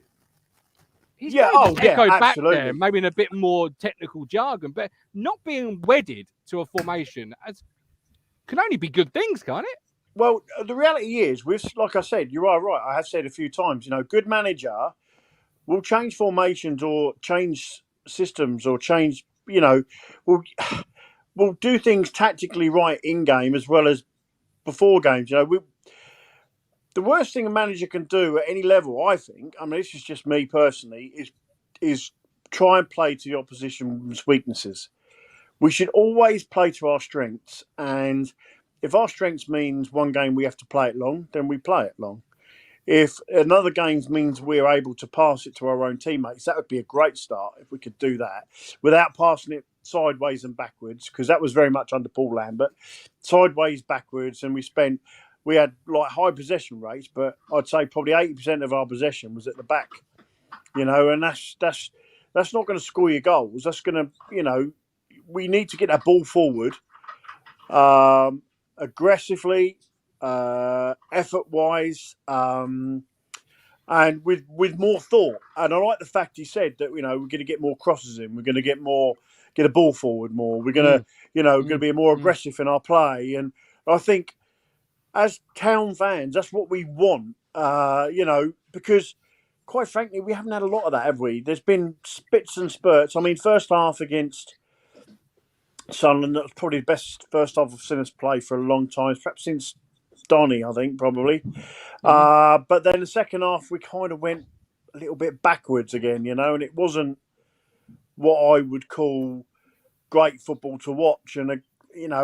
A: Echoed back there, maybe in a bit more technical jargon, but not being wedded to a formation can only be good things, can't it?
F: Well, the reality is, like I said, you are right. I have said a few times, good manager will change formations or change systems or change, will do things tactically right in game as well as before games. The worst thing a manager can do at any level, I think, this is just me personally, is try and play to the opposition's weaknesses. We should always play to our strengths, and if our strengths means one game we have to play it long, then we play it long. If another game means we're able to pass it to our own teammates, that would be a great start if we could do that without passing it sideways and backwards, because that was very much under Paul Lambert, sideways, backwards, and we had like high possession rates, but I'd say probably 80% of our possession was at the back, and that's That's not going to score you goals. That's going to, we need to get that ball forward aggressively, effort-wise, and with more thought. And I like the fact he said that, we're going to get more crosses in. We're going to get a ball forward more. We're going to, going to be more aggressive in our play. And I think as Town fans, that's what we want, because quite frankly, we haven't had a lot of that, have we? There's been spits and spurts. I mean, first half against Sunderland, that was probably the best first half I've seen us play for a long time, perhaps since Donny, I think, probably. But then the second half, we kind of went a little bit backwards again, and it wasn't what I would call great football to watch. And,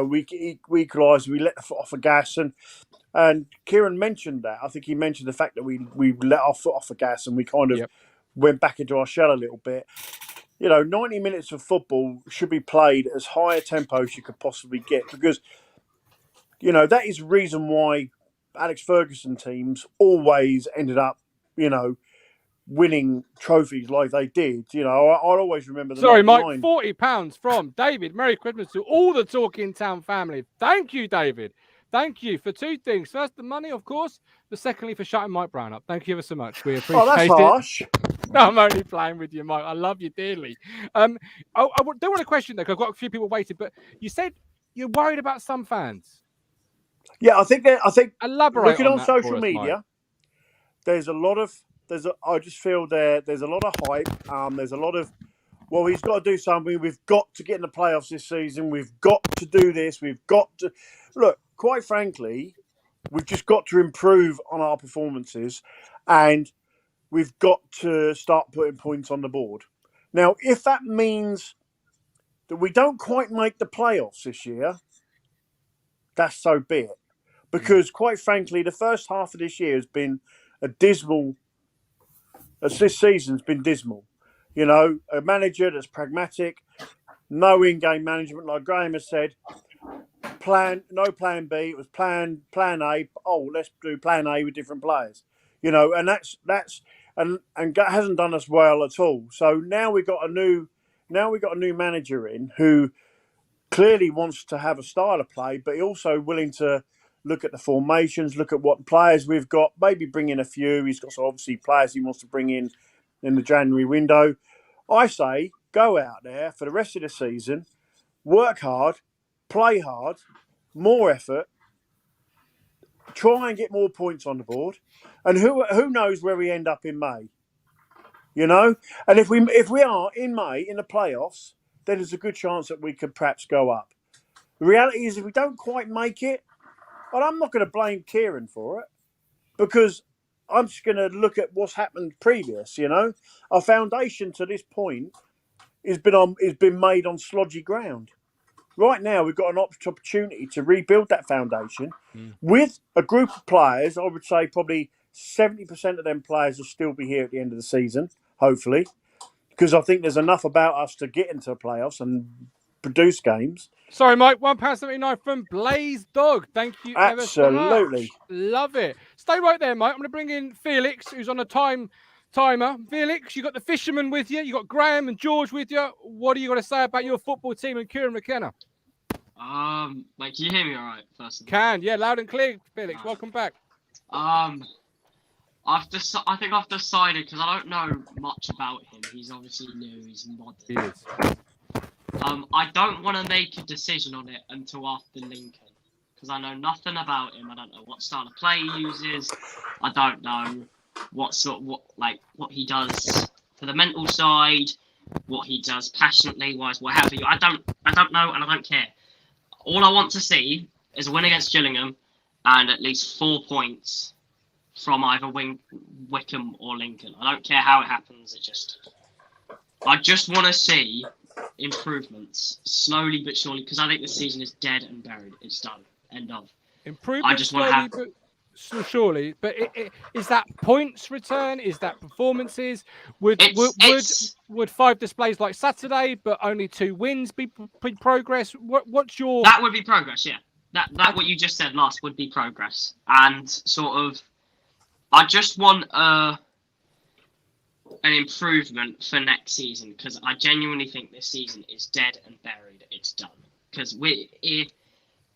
F: we equalised, we let the foot off the gas. And Kieran mentioned that. I think he mentioned the fact that we let our foot off the gas and we kind of went back into our shell a little bit. 90 minutes of football should be played as high a tempo as you could possibly get, because, that is the reason why Alex Ferguson teams always ended up, winning trophies like they did. I'll always remember the
A: Sorry,
F: 99.
A: Mike, £40 from David. Merry Christmas to all the Talking Town family. Thank you, David. Thank you for two things. First, the money, of course, but secondly, for shutting Mike Brown up. Thank you ever so much. We appreciate
F: that's
A: it.
F: harsh.
A: I'm only playing with you, Mike. I love you dearly. I don't want to question that, because I've got a few people waiting, but you said you're worried about some fans.
F: Yeah, I think
A: elaborate.
F: Looking on social
A: us,
F: media,
A: Mike.
F: I just feel there's a lot of hype. There's a lot of, well, he's got to do something. We've got to get in the playoffs this season. We've got to do this. We've got to look. Quite frankly, we've just got to improve on our performances, and we've got to start putting points on the board. Now, if that means that we don't quite make the playoffs this year, that's so be it. Because, quite frankly, the first half of this year has been this season's been dismal. A manager that's pragmatic, no in-game management, like Graeme has said. No plan B. It was plan A. Oh, let's do plan A with different players. And that's and hasn't done us well at all. So now we've got a new manager in who clearly wants to have a style of play, but he also willing to look at the formations, look at what players we've got, maybe bring in a few. He's got some obviously players he wants to bring in the January window. I say go out there for the rest of the season, work hard, play hard, more effort, try and get more points on the board, and who knows where we end up in May, And if we are in May in the playoffs, then there's a good chance that we could perhaps go up. The reality is, if we don't quite make it, well, I'm not going to blame Kieran for it, because I'm just going to look at what's happened previous. Our foundation to this point has been made on slodgy ground. Right now, we've got an opportunity to rebuild that foundation with a group of players. I would say probably 70% of them players will still be here at the end of the season, hopefully, because I think there's enough about us to get into the playoffs and produce games.
A: Sorry, Mike, £1.79 from Blaze Dog. Thank you ever so much.
F: Absolutely.
A: Love it. Stay right there, Mike. I'm going to bring in Felix, who's on a timer. Felix, you got the fisherman with you. You got Graeme and George with you. What are you going to say about your football team and Kieran McKenna?
G: Can you hear me all right, first of all?
A: Can, yeah, loud and clear, Felix. Welcome back.
G: I think I've decided, because I don't know much about him. He's obviously new. He's modern.
A: He is.
G: I don't want to make a decision on it until after Lincoln, because I know nothing about him. I don't know what style of play he uses. I don't know what he does for the mental side, what he does passionately wise, what have you. I don't know, and I don't care. All I want to see is a win against Gillingham and at least 4 points from either Wickham or Lincoln. I don't care how it happens. I just want to see improvements slowly but surely, because I think the season is dead and buried. It's done. End of.
A: Improvements
G: I just want to have.
A: Surely, but is that points return? Is that performances? Would 5 displays like Saturday, but only 2 wins be progress? What's your?
G: That would be progress, yeah. That what you just said last would be progress, and sort of, I just want a an improvement for next season, because I genuinely think this season is dead and buried. It's done. Because it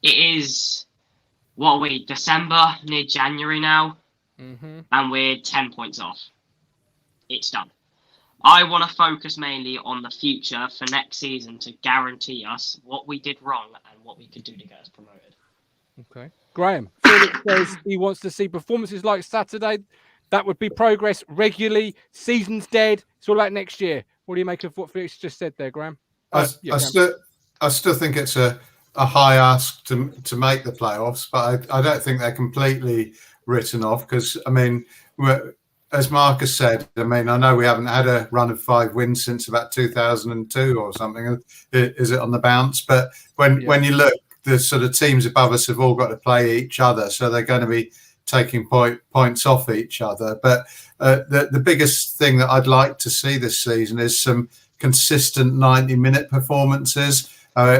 G: is, what are we, December, near January now, and we're 10 points off. It's done. I want to focus mainly on the future for next season to guarantee us what we did wrong and what we could do to get us promoted.
A: Okay. Graeme, Felix says he wants to see performances like Saturday. That would be progress regularly. Season's dead. It's all about next year. What do you make of what Felix just said there, Graeme?
C: I still think it's a high ask to make the playoffs, but I don't think they're completely written off because, I mean, as Marcus said, I mean, I know we haven't had a run of 5 wins since about 2002 or something. Is it on the bounce? But when you look, the sort of teams above us have all got to play each other, so they're going to be taking points off each other. But the biggest thing that I'd like to see this season is some consistent 90-minute performances. I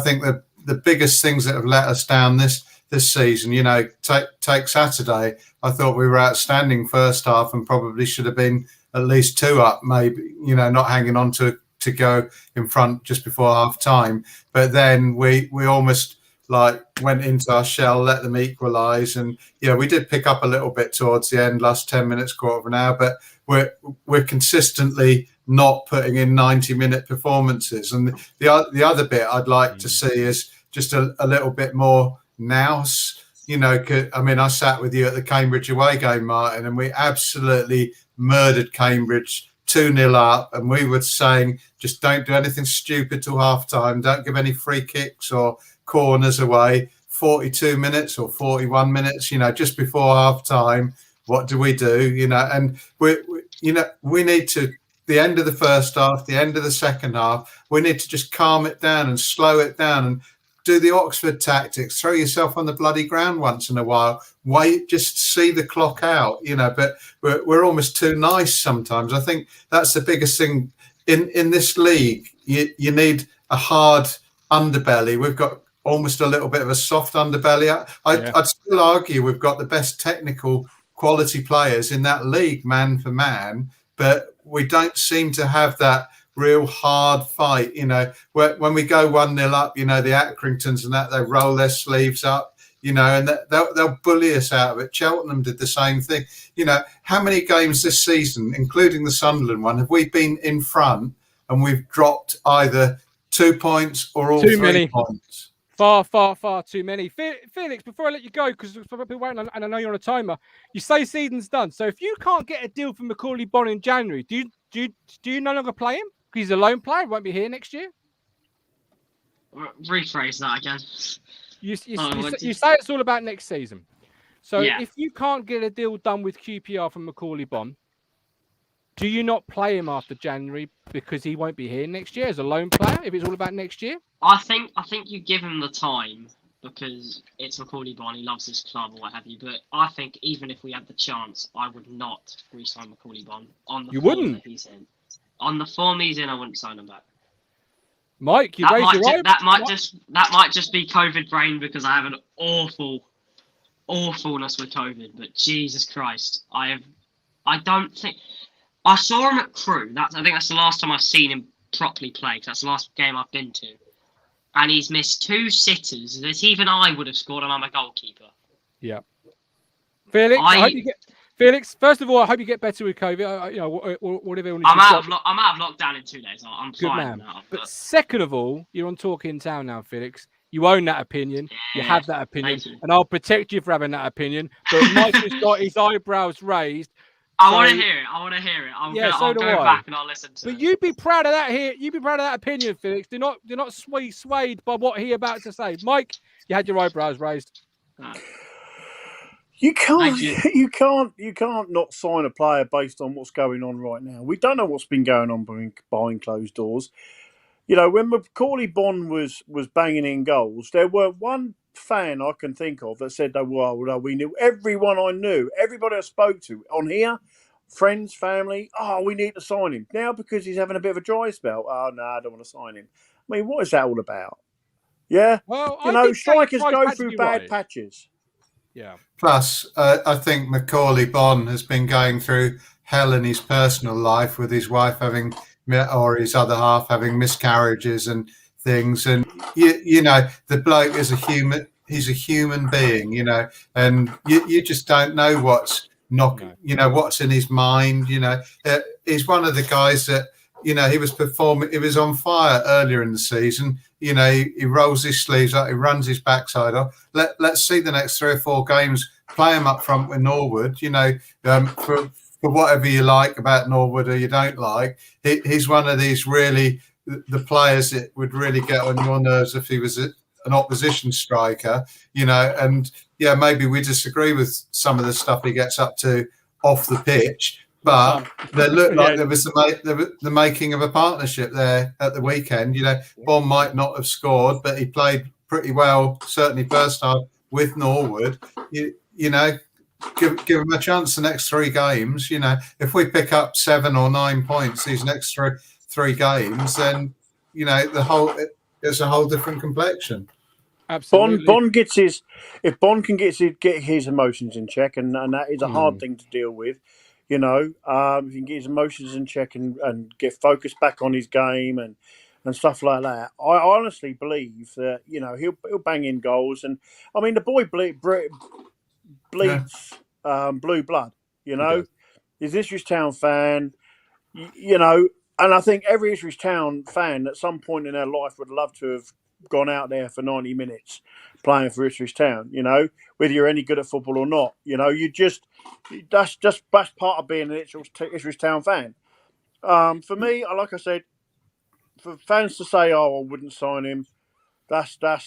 C: think that the biggest things that have let us down this season, you know, take Saturday. I thought we were outstanding first half and probably should have been at least 2 up, maybe, you know, not hanging on to go in front just before half time. But then we almost like went into our shell, let them equalise, and we did pick up a little bit towards the end, last 10 minutes, quarter of an hour, but we're consistently not putting in 90-minute performances. And the other bit I'd like to see is just a little bit more nous. You know, I mean, I sat with you at the Cambridge away game, Martin, and we absolutely murdered Cambridge 2-0 up, and we were saying just don't do anything stupid till half time, don't give any free kicks or corners away. 42 minutes or 41 minutes, you know, just before half time, what do? You know, and we need to, the end of the first half, the end of the second half, we need to just calm it down and slow it down and do the Oxford tactics, throw yourself on the bloody ground once in a while, wait, just see the clock out, you know. But we're almost too nice sometimes. I think that's the biggest thing in this league. You need a hard underbelly. We've got almost a little bit of a soft underbelly. I'd still argue we've got the best technical quality players in that league, man for man, but we don't seem to have that real hard fight. You know, when we go 1-0 up, you know, the Accringtons and that, they roll their sleeves up, you know, and they'll bully us out of it. Cheltenham did the same thing. You know, how many games this season, including the Sunderland one, have we been in front and we've dropped either 2 points or all 3 points?
A: Far too many. Felix, before I let you go, because people waiting, and I know you're on a timer, you say season's done. So if you can't get a deal for Macaulay Bonne in January, do you no longer play him? Because he's a loan player, won't be here next year?
G: Rephrase that again.
A: You say it's all about next season. So if you can't get a deal done with QPR from Macaulay Bonne, do you not play him after January because he won't be here next year as a loan player if it's all about next year?
G: I think you give him the time because it's Macaulay Bonne. He loves his club or what have you. But I think even if we had the chance, I would not re-sign Macaulay Bonne on the form that he's in. On the form he's in, I wouldn't sign him back.
A: Mike,
G: that might just be COVID brain because I have an awfulness with COVID. But Jesus Christ, I don't think. I saw him at Crewe. I think that's the last time I've seen him properly play, because that's the last game I've been to. And he's missed 2 sitters that even I would have scored, and I'm a goalkeeper.
A: Yeah. Felix, first of all, I hope you get better with COVID. Whatever.
G: I'm out of lockdown in 2 days. I'm
A: good
G: fine
A: man.
G: now.
A: But second of all, you're on Talk in Town now, Felix. You own that opinion. You have that opinion. And I'll protect you for having that opinion. But Mike has got his eyebrows raised.
G: I want to hear it. I'll go back and I'll listen to it.
A: But you'd be proud of that here. You'd be proud of that opinion, Felix. Do not swayed by what he about to say. Mike, you had your eyebrows raised.
F: You can't not sign a player based on what's going on right now. We don't know what's been going on behind closed doors. You know, when Macaulay Bonne was banging in goals, there were one fan I can think of that said, well, we knew everyone I knew, everybody I spoke to on here, friends, family, we need to sign him. Now, because he's having a bit of a dry spell, no, I don't want to sign him. I mean, what is that all about? Yeah? Well, strikers go through bad patches.
A: Yeah.
C: Plus, I think Macaulay Bonne has been going through hell in his personal life with his wife having, or his other half having miscarriages and things. And you know, the bloke is a human. He's a human being, you know, and you just don't know what's you know, what's in his mind. You know, he's one of the guys that, you know, he was performing. He was on fire earlier in the season. You know, he rolls his sleeves up. He runs his backside off. Let's see the next 3 or 4 games. Play him up front with Norwood. You know, for whatever you like about Norwood or you don't like, he's one of these really the players that would really get on your nerves if he was an opposition striker. You know, and yeah, maybe we disagree with some of the stuff he gets up to off the pitch. But there looked like there was the making of a partnership there at the weekend. You know, Bond might not have scored, but he played pretty well, certainly first half with Norwood. You know, give him a chance the next 3 games. You know, if we pick up 7 or 9 points these next three games, then, you know, it's a whole different complexion.
F: Absolutely. Bond gets if Bond can get his emotions in check, and that is a hard thing to deal with. You know, if he can get his emotions in check and get focused back on his game and stuff like that, I honestly believe that, you know, he'll bang in goals. And I mean, the boy bleeds blue blood. You know, he's an Ipswich Town fan. You know, and I think every Ipswich Town fan at some point in their life would love to have gone out there for 90 minutes playing for Ipswich Town. You know, whether you're any good at football or not. You know, that's part of being an Ipswich Town fan. For me, like I said, for fans to say, "Oh, I wouldn't sign him," that's a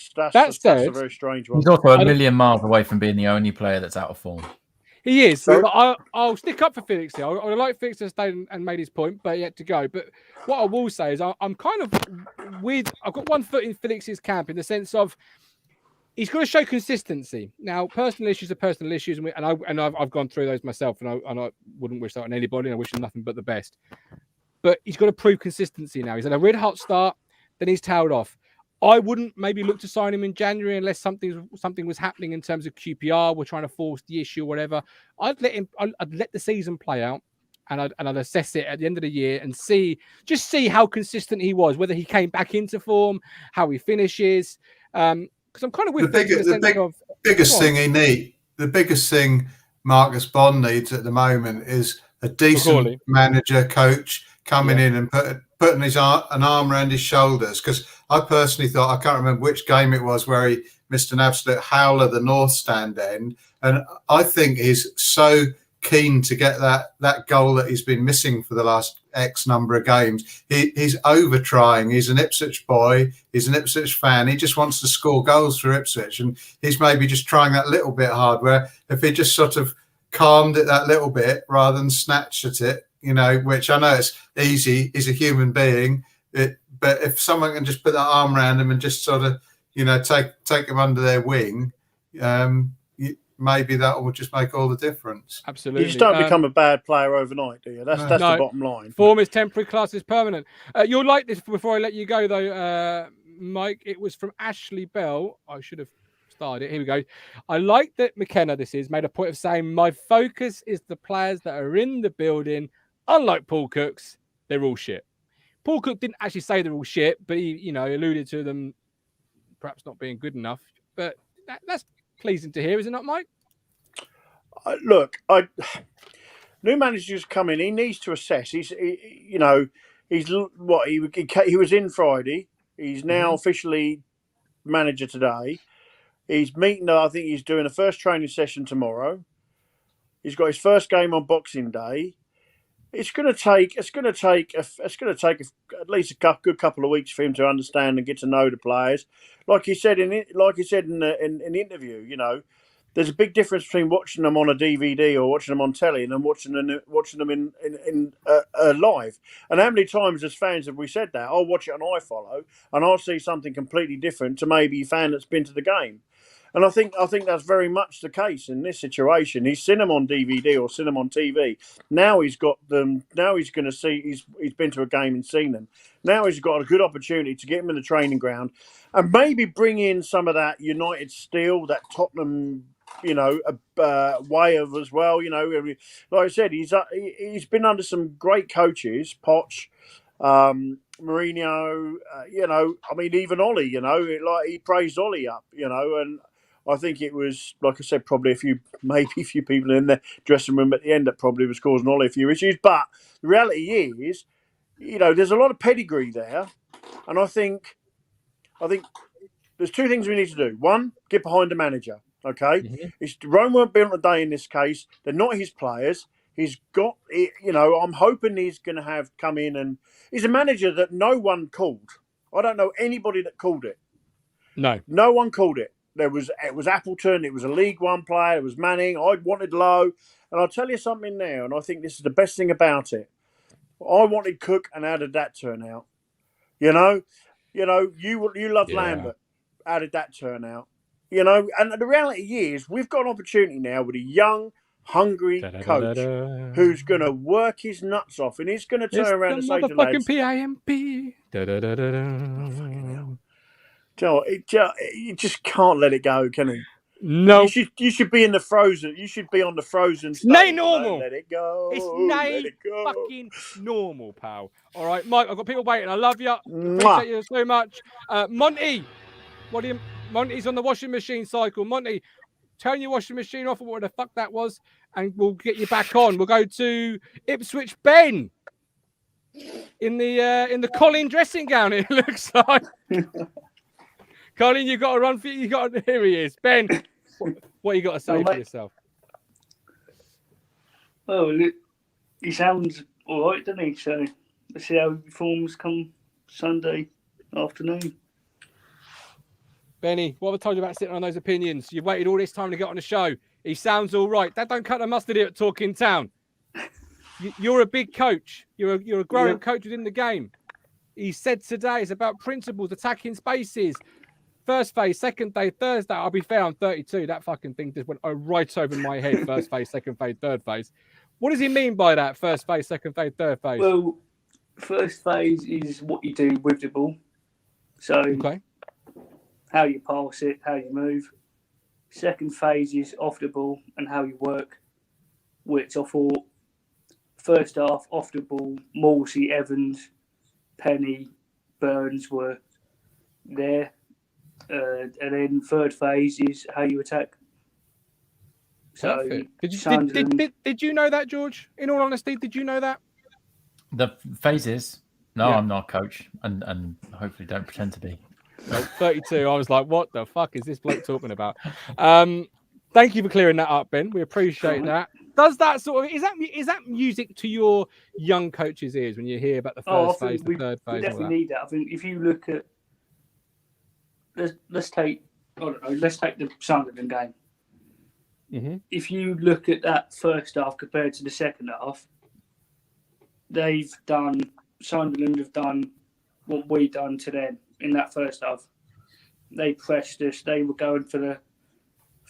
F: very strange one.
B: He's also a million miles away from being the only player that's out of form.
A: He is. So, I'll stick up for Felix here. I like Felix to stay and made his point, but yet to go. But what I will say is I'm kind of I've got one foot in Felix's camp in the sense of he's got to show consistency. Now, personal issues are personal issues, and I've gone through those myself, and I wouldn't wish that on anybody. And I wish him nothing but the best. But he's got to prove consistency now. He's had a red hot start, then he's tailed off. I wouldn't maybe look to sign him in January unless something was happening in terms of QPR. We're trying to force the issue or whatever. I'd let the season play out, and I'd assess it at the end of the year and see how consistent he was, whether he came back into form, how he finishes. Because I'm kind of with
C: the biggest thing Marcus Bond needs at the moment is a decent manager, coach coming in and putting an arm around his shoulders. Because I personally thought, I can't remember which game it was where he missed an absolute howler the North Stand end, and I think he's so keen to get that goal that he's been missing for the last X number of games. He's over trying. He's an Ipswich boy. He's an Ipswich fan. He just wants to score goals for Ipswich, and he's maybe just trying that little bit hard. Where if he just sort of calmed it that little bit rather than snatched at it, you know, which I know it's easy. He's a human being, but if someone can just put that arm around him and just sort of, you know, take him under their wing, maybe that will just make all the difference.
A: Absolutely.
F: You just don't become a bad player overnight, do you? That's the bottom line.
A: Form is temporary, class is permanent. You'll like this before I let you go, though, Mike. It was from Ashley Bell. I should have started it. Here we go. I like that McKenna, made a point of saying, my focus is the players that are in the building. Unlike Paul Cook's, they're all shit. Paul Cook didn't actually say they're all shit, but he, you know, alluded to them perhaps not being good enough. But that's pleasing to hear, is it not, Mike?
F: Look, new managers come in. He needs to assess. He was in Friday. He's now officially manager today. He's meeting. I think he's doing a first training session tomorrow. He's got his first game on Boxing Day. It's going to take at least a good couple of weeks for him to understand and get to know the players. Like he said in the interview, you know, there's a big difference between watching them on a DVD or watching them on telly and then watching them in live. And how many times as fans have we said that? I'll watch it on iFollow and I'll see something completely different to maybe a fan that's been to the game. And I think that's very much the case in this situation. He's seen them on DVD or seen them on TV. Now he's got them. Now he's going to see. He's been to a game and seen them. Now he's got a good opportunity to get him in the training ground and maybe bring in some of that United steel, that Tottenham you know, way of as well. You know, like I said, he's been under some great coaches, Poch, Mourinho. You know, I mean, even Ollie. You know, like he praised Ollie up. You know, and I think it was, like I said, probably maybe a few people in the dressing room at the end that probably was causing Ollie a few issues. But the reality is, you know, there's a lot of pedigree there, and I think there's two things we need to do. One, get behind the manager. Okay, Rome weren't built a day in this case. They're not his players. He's got, you know, I'm hoping he's going to have come in, and he's a manager that no one called. I don't know anybody that called it. No one called it. It was Appleton. It was a League One player. It was Manning. I wanted Lowe, and I'll tell you something now. And I think this is the best thing about it. I wanted Cook, and how did that turn out? You know, you love Lambert. How did that turn out? You know, and the reality is, we've got an opportunity now with a young, hungry coach who's going to work his nuts off, and he's going to turn around and say to lads,
A: PIMP.
F: You just can't let it go, can he?
A: No,
F: you should be in the frozen. You should be on the frozen.
A: Nay, normal.
F: Let it go.
A: It's nay fucking normal, pal. All right, Mike. I've got people waiting. I love you. Appreciate you so much. Monty, Monty's on the washing machine cycle. Monty, turn your washing machine off or what the fuck that was, and we'll get you back on. We'll go to Ipswich Ben in the Colin dressing gown. It looks like. Colin, you got to run for you. Here he is, Ben. What you got to say for yourself?
H: Well, he sounds all right, doesn't he? So let's see how he performs come Sunday afternoon.
A: Benny, what have I told you about sitting on those opinions? You've waited all this time to get on the show. He sounds all right. That don't cut the mustard here at Talking Town. You're a big coach. You're a growing coach within the game. He said today it's about principles, attacking spaces. First phase, second phase, third phase. I'll be fair, I'm 32. That fucking thing just went right over my head. First phase, second phase, third phase. What does he mean by that? First phase, second phase, third phase?
H: Well, first phase is what you do with the ball. So how you pass it, how you move. Second phase is off the ball and how you work, which I thought first half, off the ball, Morsey, Evans, Penny, Burns were there. And then third phase is how you attack. So
A: did you know that, George? In all honesty, did you know that?
B: The phases? No, I'm not a coach, and hopefully don't pretend to be.
A: No, 32. I was like, what the fuck is this bloke talking about? Thank you for clearing that up, Ben. We appreciate that. Does that sort of is that music to your young coaches' ears when you hear about the first phase, the third phase?
H: We definitely need that. I think if you look at let's take the Sunderland game.
A: Mm-hmm.
H: If you look at that first half compared to the second half, Sunderland have done what we done to them in that first half. They pressed us. They were going for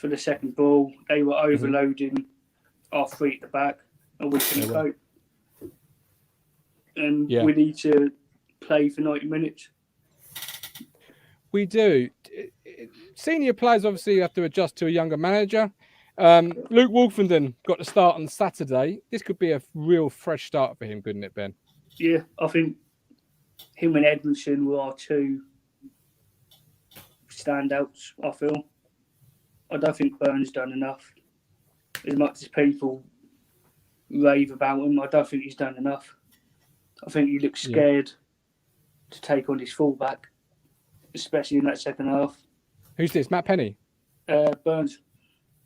H: the second ball. They were overloading our three at the back, and we couldn't cope. And we need to play for 90 minutes.
A: We do. Senior players obviously have to adjust to a younger manager. Luke Wolfenden got to start on Saturday. This could be a real fresh start for him, couldn't it, Ben?
H: Yeah, I think him and Edmondson were our two standouts, I feel. I don't think Burns done enough. As much as people rave about him, I don't think he's done enough. I think he looks scared to take on his fullback, especially in that second half.
A: Who's this? Matt Penny?
H: Burns.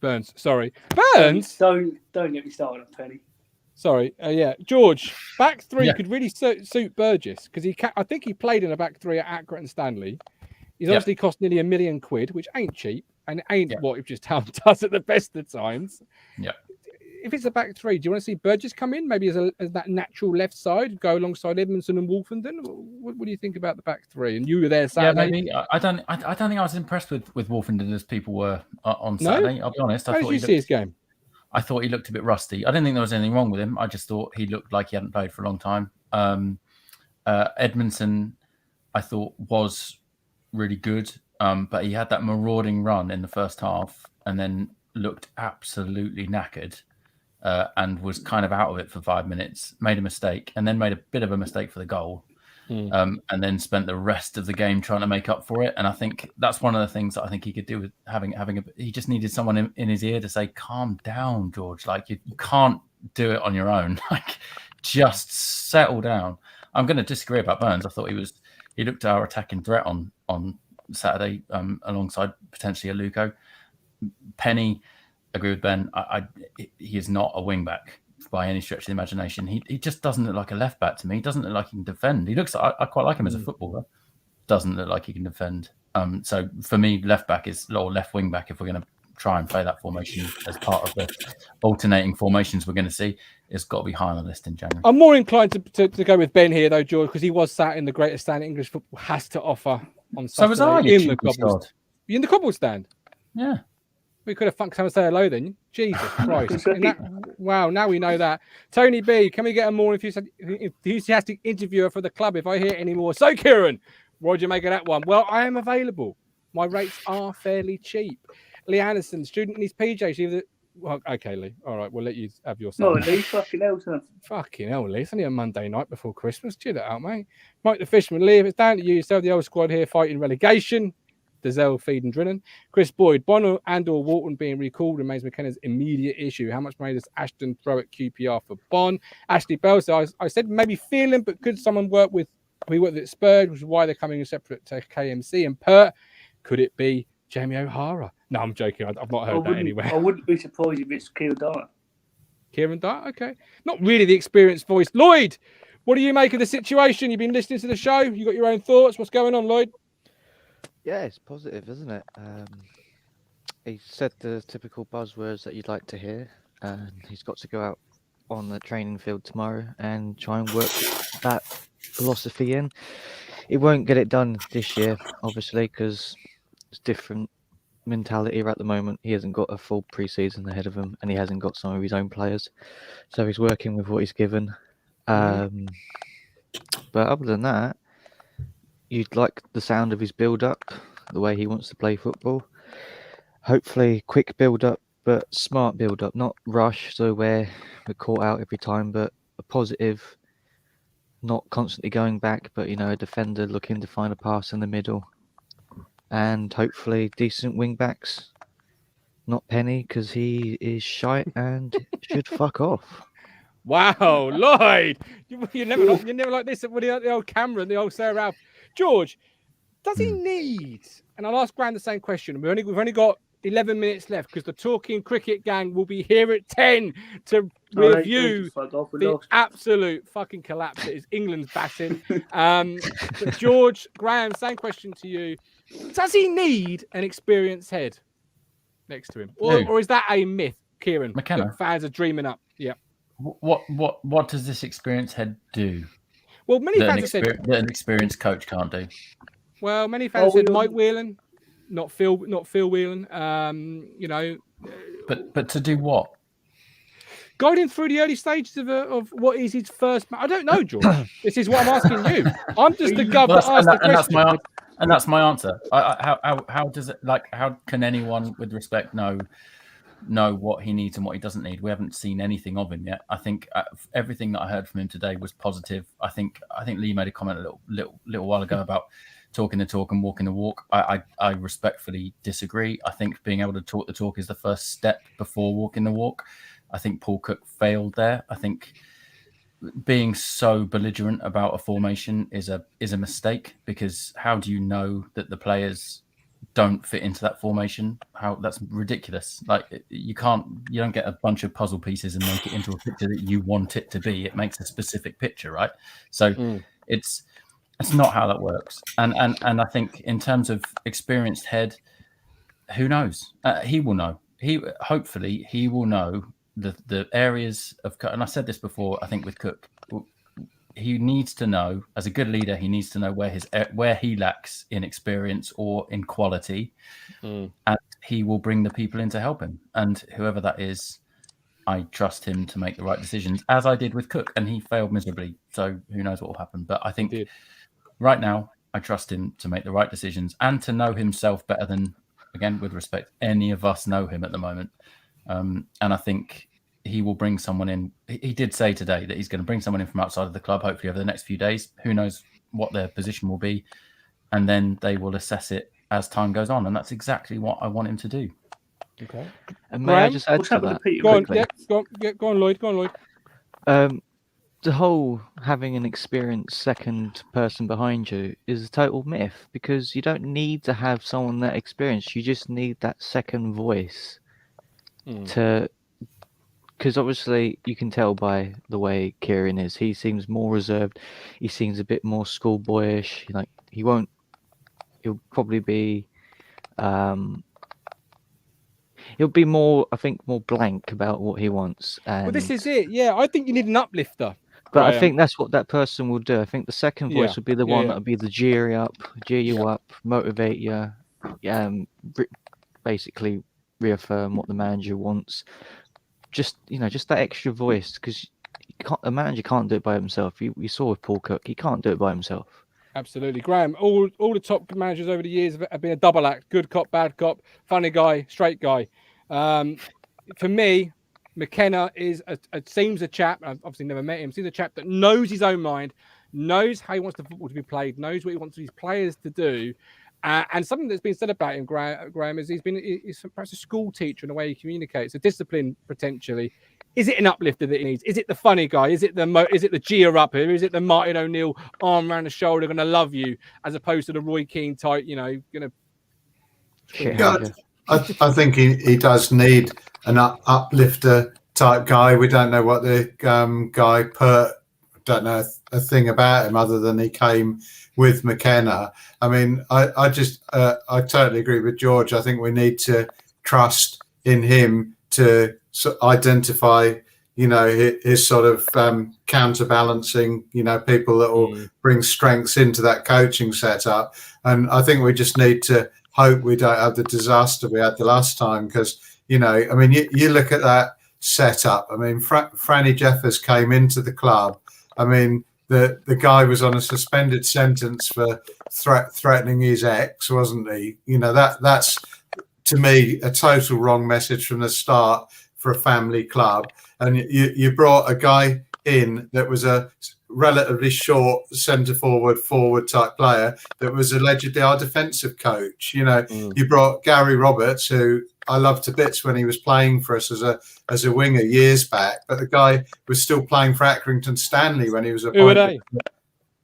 A: Burns, sorry. Burns?
H: Don't get me started on Penny.
A: Sorry. George, back three could really suit Burgess because I think he played in a back three at Accrington and Stanley. He's obviously cost nearly £1 million, which ain't cheap and ain't what Ipswich Town does at the best of times.
B: Yeah.
A: If it's a back three, do you want to see Burgess come in maybe as that natural left side, go alongside Edmondson and Wolfenden? What do you think about the back three? And you were there Saturday.
B: Yeah, maybe. I don't think I was impressed with Wolfenden as people were on Saturday. I'll be honest.
A: How did you see his game?
B: I thought he looked a bit rusty. I didn't think there was anything wrong with him. I just thought he looked like he hadn't played for a long time. Edmondson, I thought, was really good, but he had that marauding run in the first half, and then looked absolutely knackered and was kind of out of it for 5 minutes, made a mistake, and then made a bit of a mistake for the goal. And then spent the rest of the game trying to make up for it. And I think that's one of the things that I think he could do with he just needed someone in his ear to say, calm down, George. Like, you can't do it on your own. Like, just settle down. I'm going to disagree about Burns. I thought he looked at our attacking threat on Saturday alongside potentially a Luco. Penny, agree with Ben. He is not a wing back by any stretch of the imagination. He just doesn't look like a left back to me. He doesn't look like he can defend. He looks. I quite like him as a footballer. Doesn't look like he can defend. So for me, left back or left wing back, if we're going to try and play that formation as part of the alternating formations we're going to see, it's got to be high on the list in January.
A: I'm more inclined to go with Ben here, though, George, because he was sat in the greatest stand English football has to offer on Saturday.
B: So was I.
A: In the Cobble. You in the Cobble stand?
B: Yeah.
A: We could have come and say hello then. Jesus Christ. Wow, now we know that. Tony B, can we get a more enthusiastic interviewer for the club if I hear any more? So, Kieran, what did you make of that one? Well, I am available. My rates are fairly cheap. Lee Anderson, student needs PJs. Well, okay, Lee. All right, we'll let you have your son.
H: No, Lee, fucking hell, son.
A: Fucking hell, Lee. It's only a Monday night before Christmas. Chill it out, mate. Mike the Fishman, Lee, if it's down to you, still have the old squad here fighting relegation. Dazelle, Feed and Drennan. Chris Boyd, Bonner and or Walton being recalled remains McKenna's immediate issue. How much money does Ashton throw at QPR for Bonn? Ashley Bell, so I said maybe feeling, but could someone work with at Spurs, which is why they're coming separate to KMC and Pert? Could it be Jamie O'Hara? No, I'm joking. I've not heard that anywhere.
H: I wouldn't be surprised if it's Kieran Dyer.
A: Kieran Dyer? Okay. Not really the experienced voice. Lloyd, what do you make of the situation? You've been listening to the show. You got your own thoughts. What's going on, Lloyd?
I: Yeah, it's positive, isn't it? He said the typical buzzwords that you'd like to hear, and he's got to go out on the training field tomorrow and try and work that philosophy in. He won't get it done this year, obviously, because it's different mentality at the moment. He hasn't got a full pre-season ahead of him, and he hasn't got some of his own players, so he's working with what he's given. But other than that, you'd like the sound of his build-up, the way he wants to play football. Hopefully, quick build-up, but smart build-up, not rush, so where we're caught out every time, but a positive, not constantly going back, but, a defender looking to find a pass in the middle. And hopefully, decent wing-backs, not Penny, because he is shite and should fuck off.
A: Wow, Lloyd! You're never like this with the old Cameron, the old Sarah Ralph. George, does he need? And I'll ask Graeme the same question. We've only got 11 minutes left because the Talking Cricket gang will be here at 10 to review the absolute fucking collapse that is England's batting. But George, Graeme, same question to you. Does he need an experienced head next to him, or is that a myth, Kieran?
B: McKenna.
A: Fans are dreaming up. Yeah.
B: What does this experienced head do?
A: Well, many fans have said
B: that an experienced coach can't do.
A: Well, many fans said Mike Whelan, not Phil Whelan.
B: But to do what?
A: Guiding through the early stages of what is his first. I don't know, George. This is what I'm asking you. I'm just the guy that asked the question.
B: And that's my answer. How does it How can anyone with respect know what he needs and what he doesn't need? We haven't seen anything of him yet. I think everything that I heard from him today was positive. I think Lee made a comment a little while ago about talking the talk and walking the walk. I respectfully disagree. I think being able to talk the talk is the first step before walking the walk. I think Paul Cook failed there. I think being so belligerent about a formation is a mistake, because how do you know that the players don't fit into that formation? That's ridiculous. You don't get a bunch of puzzle pieces and make it into a picture that you want it to be. It makes a specific picture, right? So it's not how that works. And I think in terms of experienced head, who knows? He will know. Hopefully he will know the areas of, and I said this before, I think with Cook, he needs to know, as a good leader, he needs to know where he lacks in experience or in quality, and he will bring the people in to help him. And whoever that is, I trust him to make the right decisions, as I did with Cook, and he failed miserably. So who knows what will happen? But I think right now, I trust him to make the right decisions and to know himself better than again, with respect, any of us know him at the moment. And I think he will bring someone in. He did say today that he's going to bring someone in from outside of the club, hopefully over the next few days. Who knows what their position will be. And then they will assess it as time goes on. And that's exactly what I want him to do.
A: Okay.
I: And may I just add to that?
A: Go on, Lloyd. Go on, Lloyd.
I: The whole having an experienced second person behind you is a total myth, because you don't need to have someone that experienced. You just need that second voice to, because obviously you can tell by the way Kieran is. He seems more reserved. He seems a bit more schoolboyish. Like he'll probably be, he'll be more, I think, more blank about what he wants. And,
A: well, this is it. Yeah, I think you need an uplifter.
I: But I think that's what that person will do. I think the second voice will be the one that will be the cheer you up, motivate you, basically reaffirm what the manager wants. Just that extra voice, because a manager can't do it by himself. You saw with Paul Cook, he can't do it by himself.
A: Absolutely, Graeme. All the top managers over the years have been a double act: good cop, bad cop, funny guy, straight guy. For me, McKenna seems a chap. I've obviously never met him. Seems a chap that knows his own mind, knows how he wants the football to be played, knows what he wants his players to do. And something that's been said about him, Graeme, is he's perhaps a school teacher in the way he communicates, a discipline potentially. Is it an uplifter that he needs? Is it the funny guy? Is it the cheer up here? Is it the Martin O'Neill arm around the shoulder, going to love you, as opposed to the Roy Keane type, going to?
C: Yeah, I think he does need an uplifter type guy. We don't know what the guy don't know a thing about him other than he came with McKenna. I mean, I totally agree with George. I think we need to trust in him to identify, his sort of counterbalancing, people that will bring strengths into that coaching setup. And I think we just need to hope we don't have the disaster we had the last time, because, you look at that setup. I mean, Franny Jeffers came into the club. I mean, the guy was on a suspended sentence for threatening his ex, wasn't he? That's to me a total wrong message from the start for a family club. And you brought a guy in that was a relatively short centre forward type player that was allegedly our defensive coach. You brought Gary Roberts, who I loved to bits when he was playing for us as a winger years back, but the guy was still playing for Accrington Stanley when he was a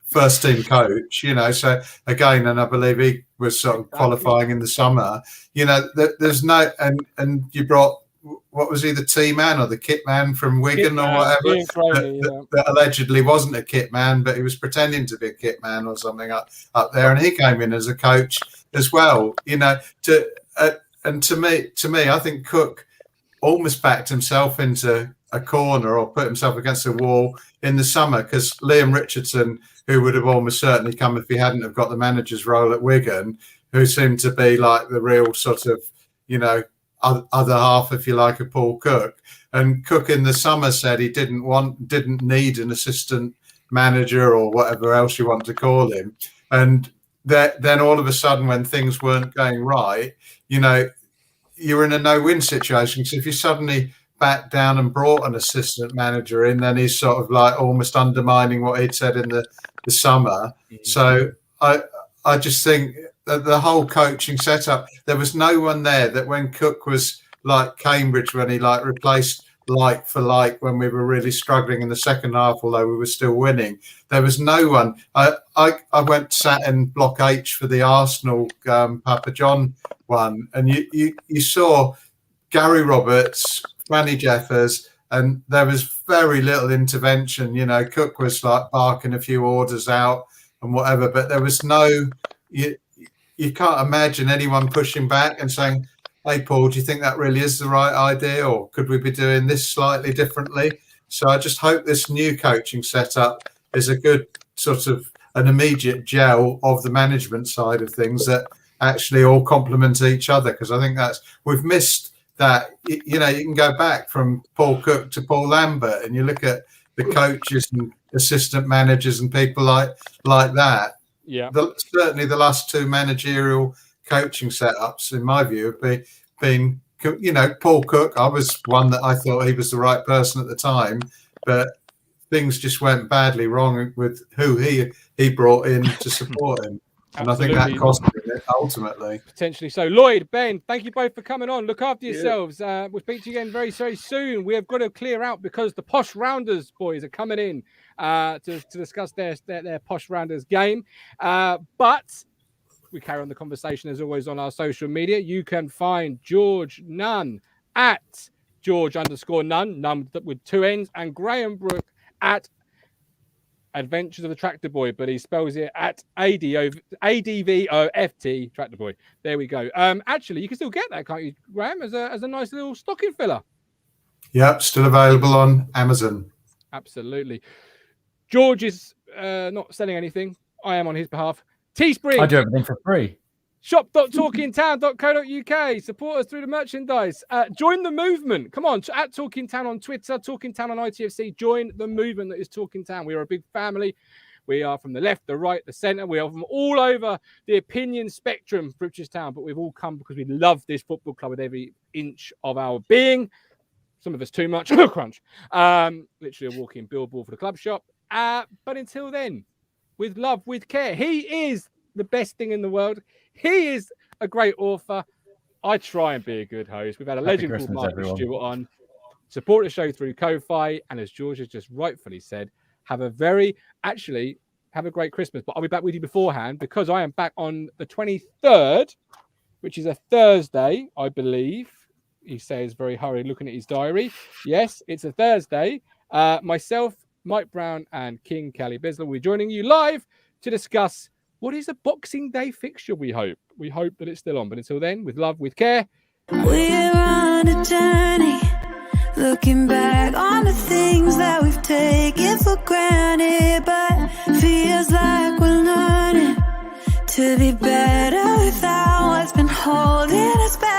C: first team coach. So again, and I believe he was sort of qualifying in the summer. There's no, and you brought, what was he, the T man or the kit man from Wigan or whatever, that allegedly wasn't a kit man, but he was pretending to be a kit man or something up there, and he came in as a coach as well. And to me, I think Cook almost backed himself into a corner or put himself against a wall in the summer, because Liam Richardson, who would have almost certainly come if he hadn't have got the manager's role at Wigan, who seemed to be like the real sort of, other half, if you like, of Paul Cook. And Cook in the summer said he didn't need an assistant manager or whatever else you want to call him. And then all of a sudden, when things weren't going right, you're in a no-win situation. So if you suddenly back down and brought an assistant manager in, then he's sort of like almost undermining what he'd said in the summer. So I just think that the whole coaching setup, there was no one there that when Cook was like Cambridge, when he replaced like for like when we were really struggling in the second half, although we were still winning, there was no one. I sat in Block H for the Arsenal Papa John one, and you saw Gary Roberts, Franny Jeffers, and there was very little intervention. Cook was like barking a few orders out and whatever, but there was no, you can't imagine anyone pushing back and saying, hey, Paul, do you think that really is the right idea? Or could we be doing this slightly differently? So I just hope this new coaching setup is a good sort of an immediate gel of the management side of things that actually all complement each other. Because I think we've missed that. You can go back from Paul Cook to Paul Lambert and you look at the coaches and assistant managers and people like that.
A: Yeah.
C: Certainly the last two managerial coaching setups, in my view, have been, you know, Paul Cook. I was one that I thought he was the right person at the time, but things just went badly wrong with who he brought in to support him. And
A: Absolutely.
C: I think that cost him it ultimately.
A: Potentially so. Lloyd, Ben, thank you both for coming on. Look after yourselves. We'll speak to you again very, very soon. We have got to clear out because the Posh Rounders boys are coming in to discuss their Posh Rounders game. But we carry on the conversation as always on our social media. You can find George Nunn at George_Nunn with 2 N's, and Graeme Brook at Adventures of the Tractor Boy, but he spells it at ADVOFT Tractor Boy. There we go. Actually, you can still get that, can't you, Graeme, as a nice little stocking filler?
C: Yep, still available on Amazon.
A: Absolutely. George is not selling anything. I am on his behalf. Teespring.
B: I do everything for free.
A: Shop.talkingtown.co.uk. Support us through the merchandise. Join the movement. Come on, at Talking Town on Twitter, Talking Town on ITFC. Join the movement that is Talking Town. We are a big family. We are from the left, the right, the centre. We are from all over the opinion spectrum for Ipswich Town, but we've all come because we love this football club with every inch of our being. Some of us too much. Crunch. Literally a walking billboard for the club shop. But until then, with love, with care. He is the best thing in the world. He is a great author. I try and be a good host. We've had a legend called Martin Stewart on. Support the show through Ko-Fi. And as George has just rightfully said, have a great Christmas. But I'll be back with you beforehand because I am back on the 23rd, which is a Thursday, I believe. He says very hurried looking at his diary. Yes, it's a Thursday. Myself, Mike Brown and King Callie Bisley will be joining you live to discuss what is a Boxing Day fixture, we hope. We hope that it's still on. But until then, with love, with care.
J: We're on a journey, looking back on the things that we've taken for granted, but feels like we're learning to be better without what's been holding us back.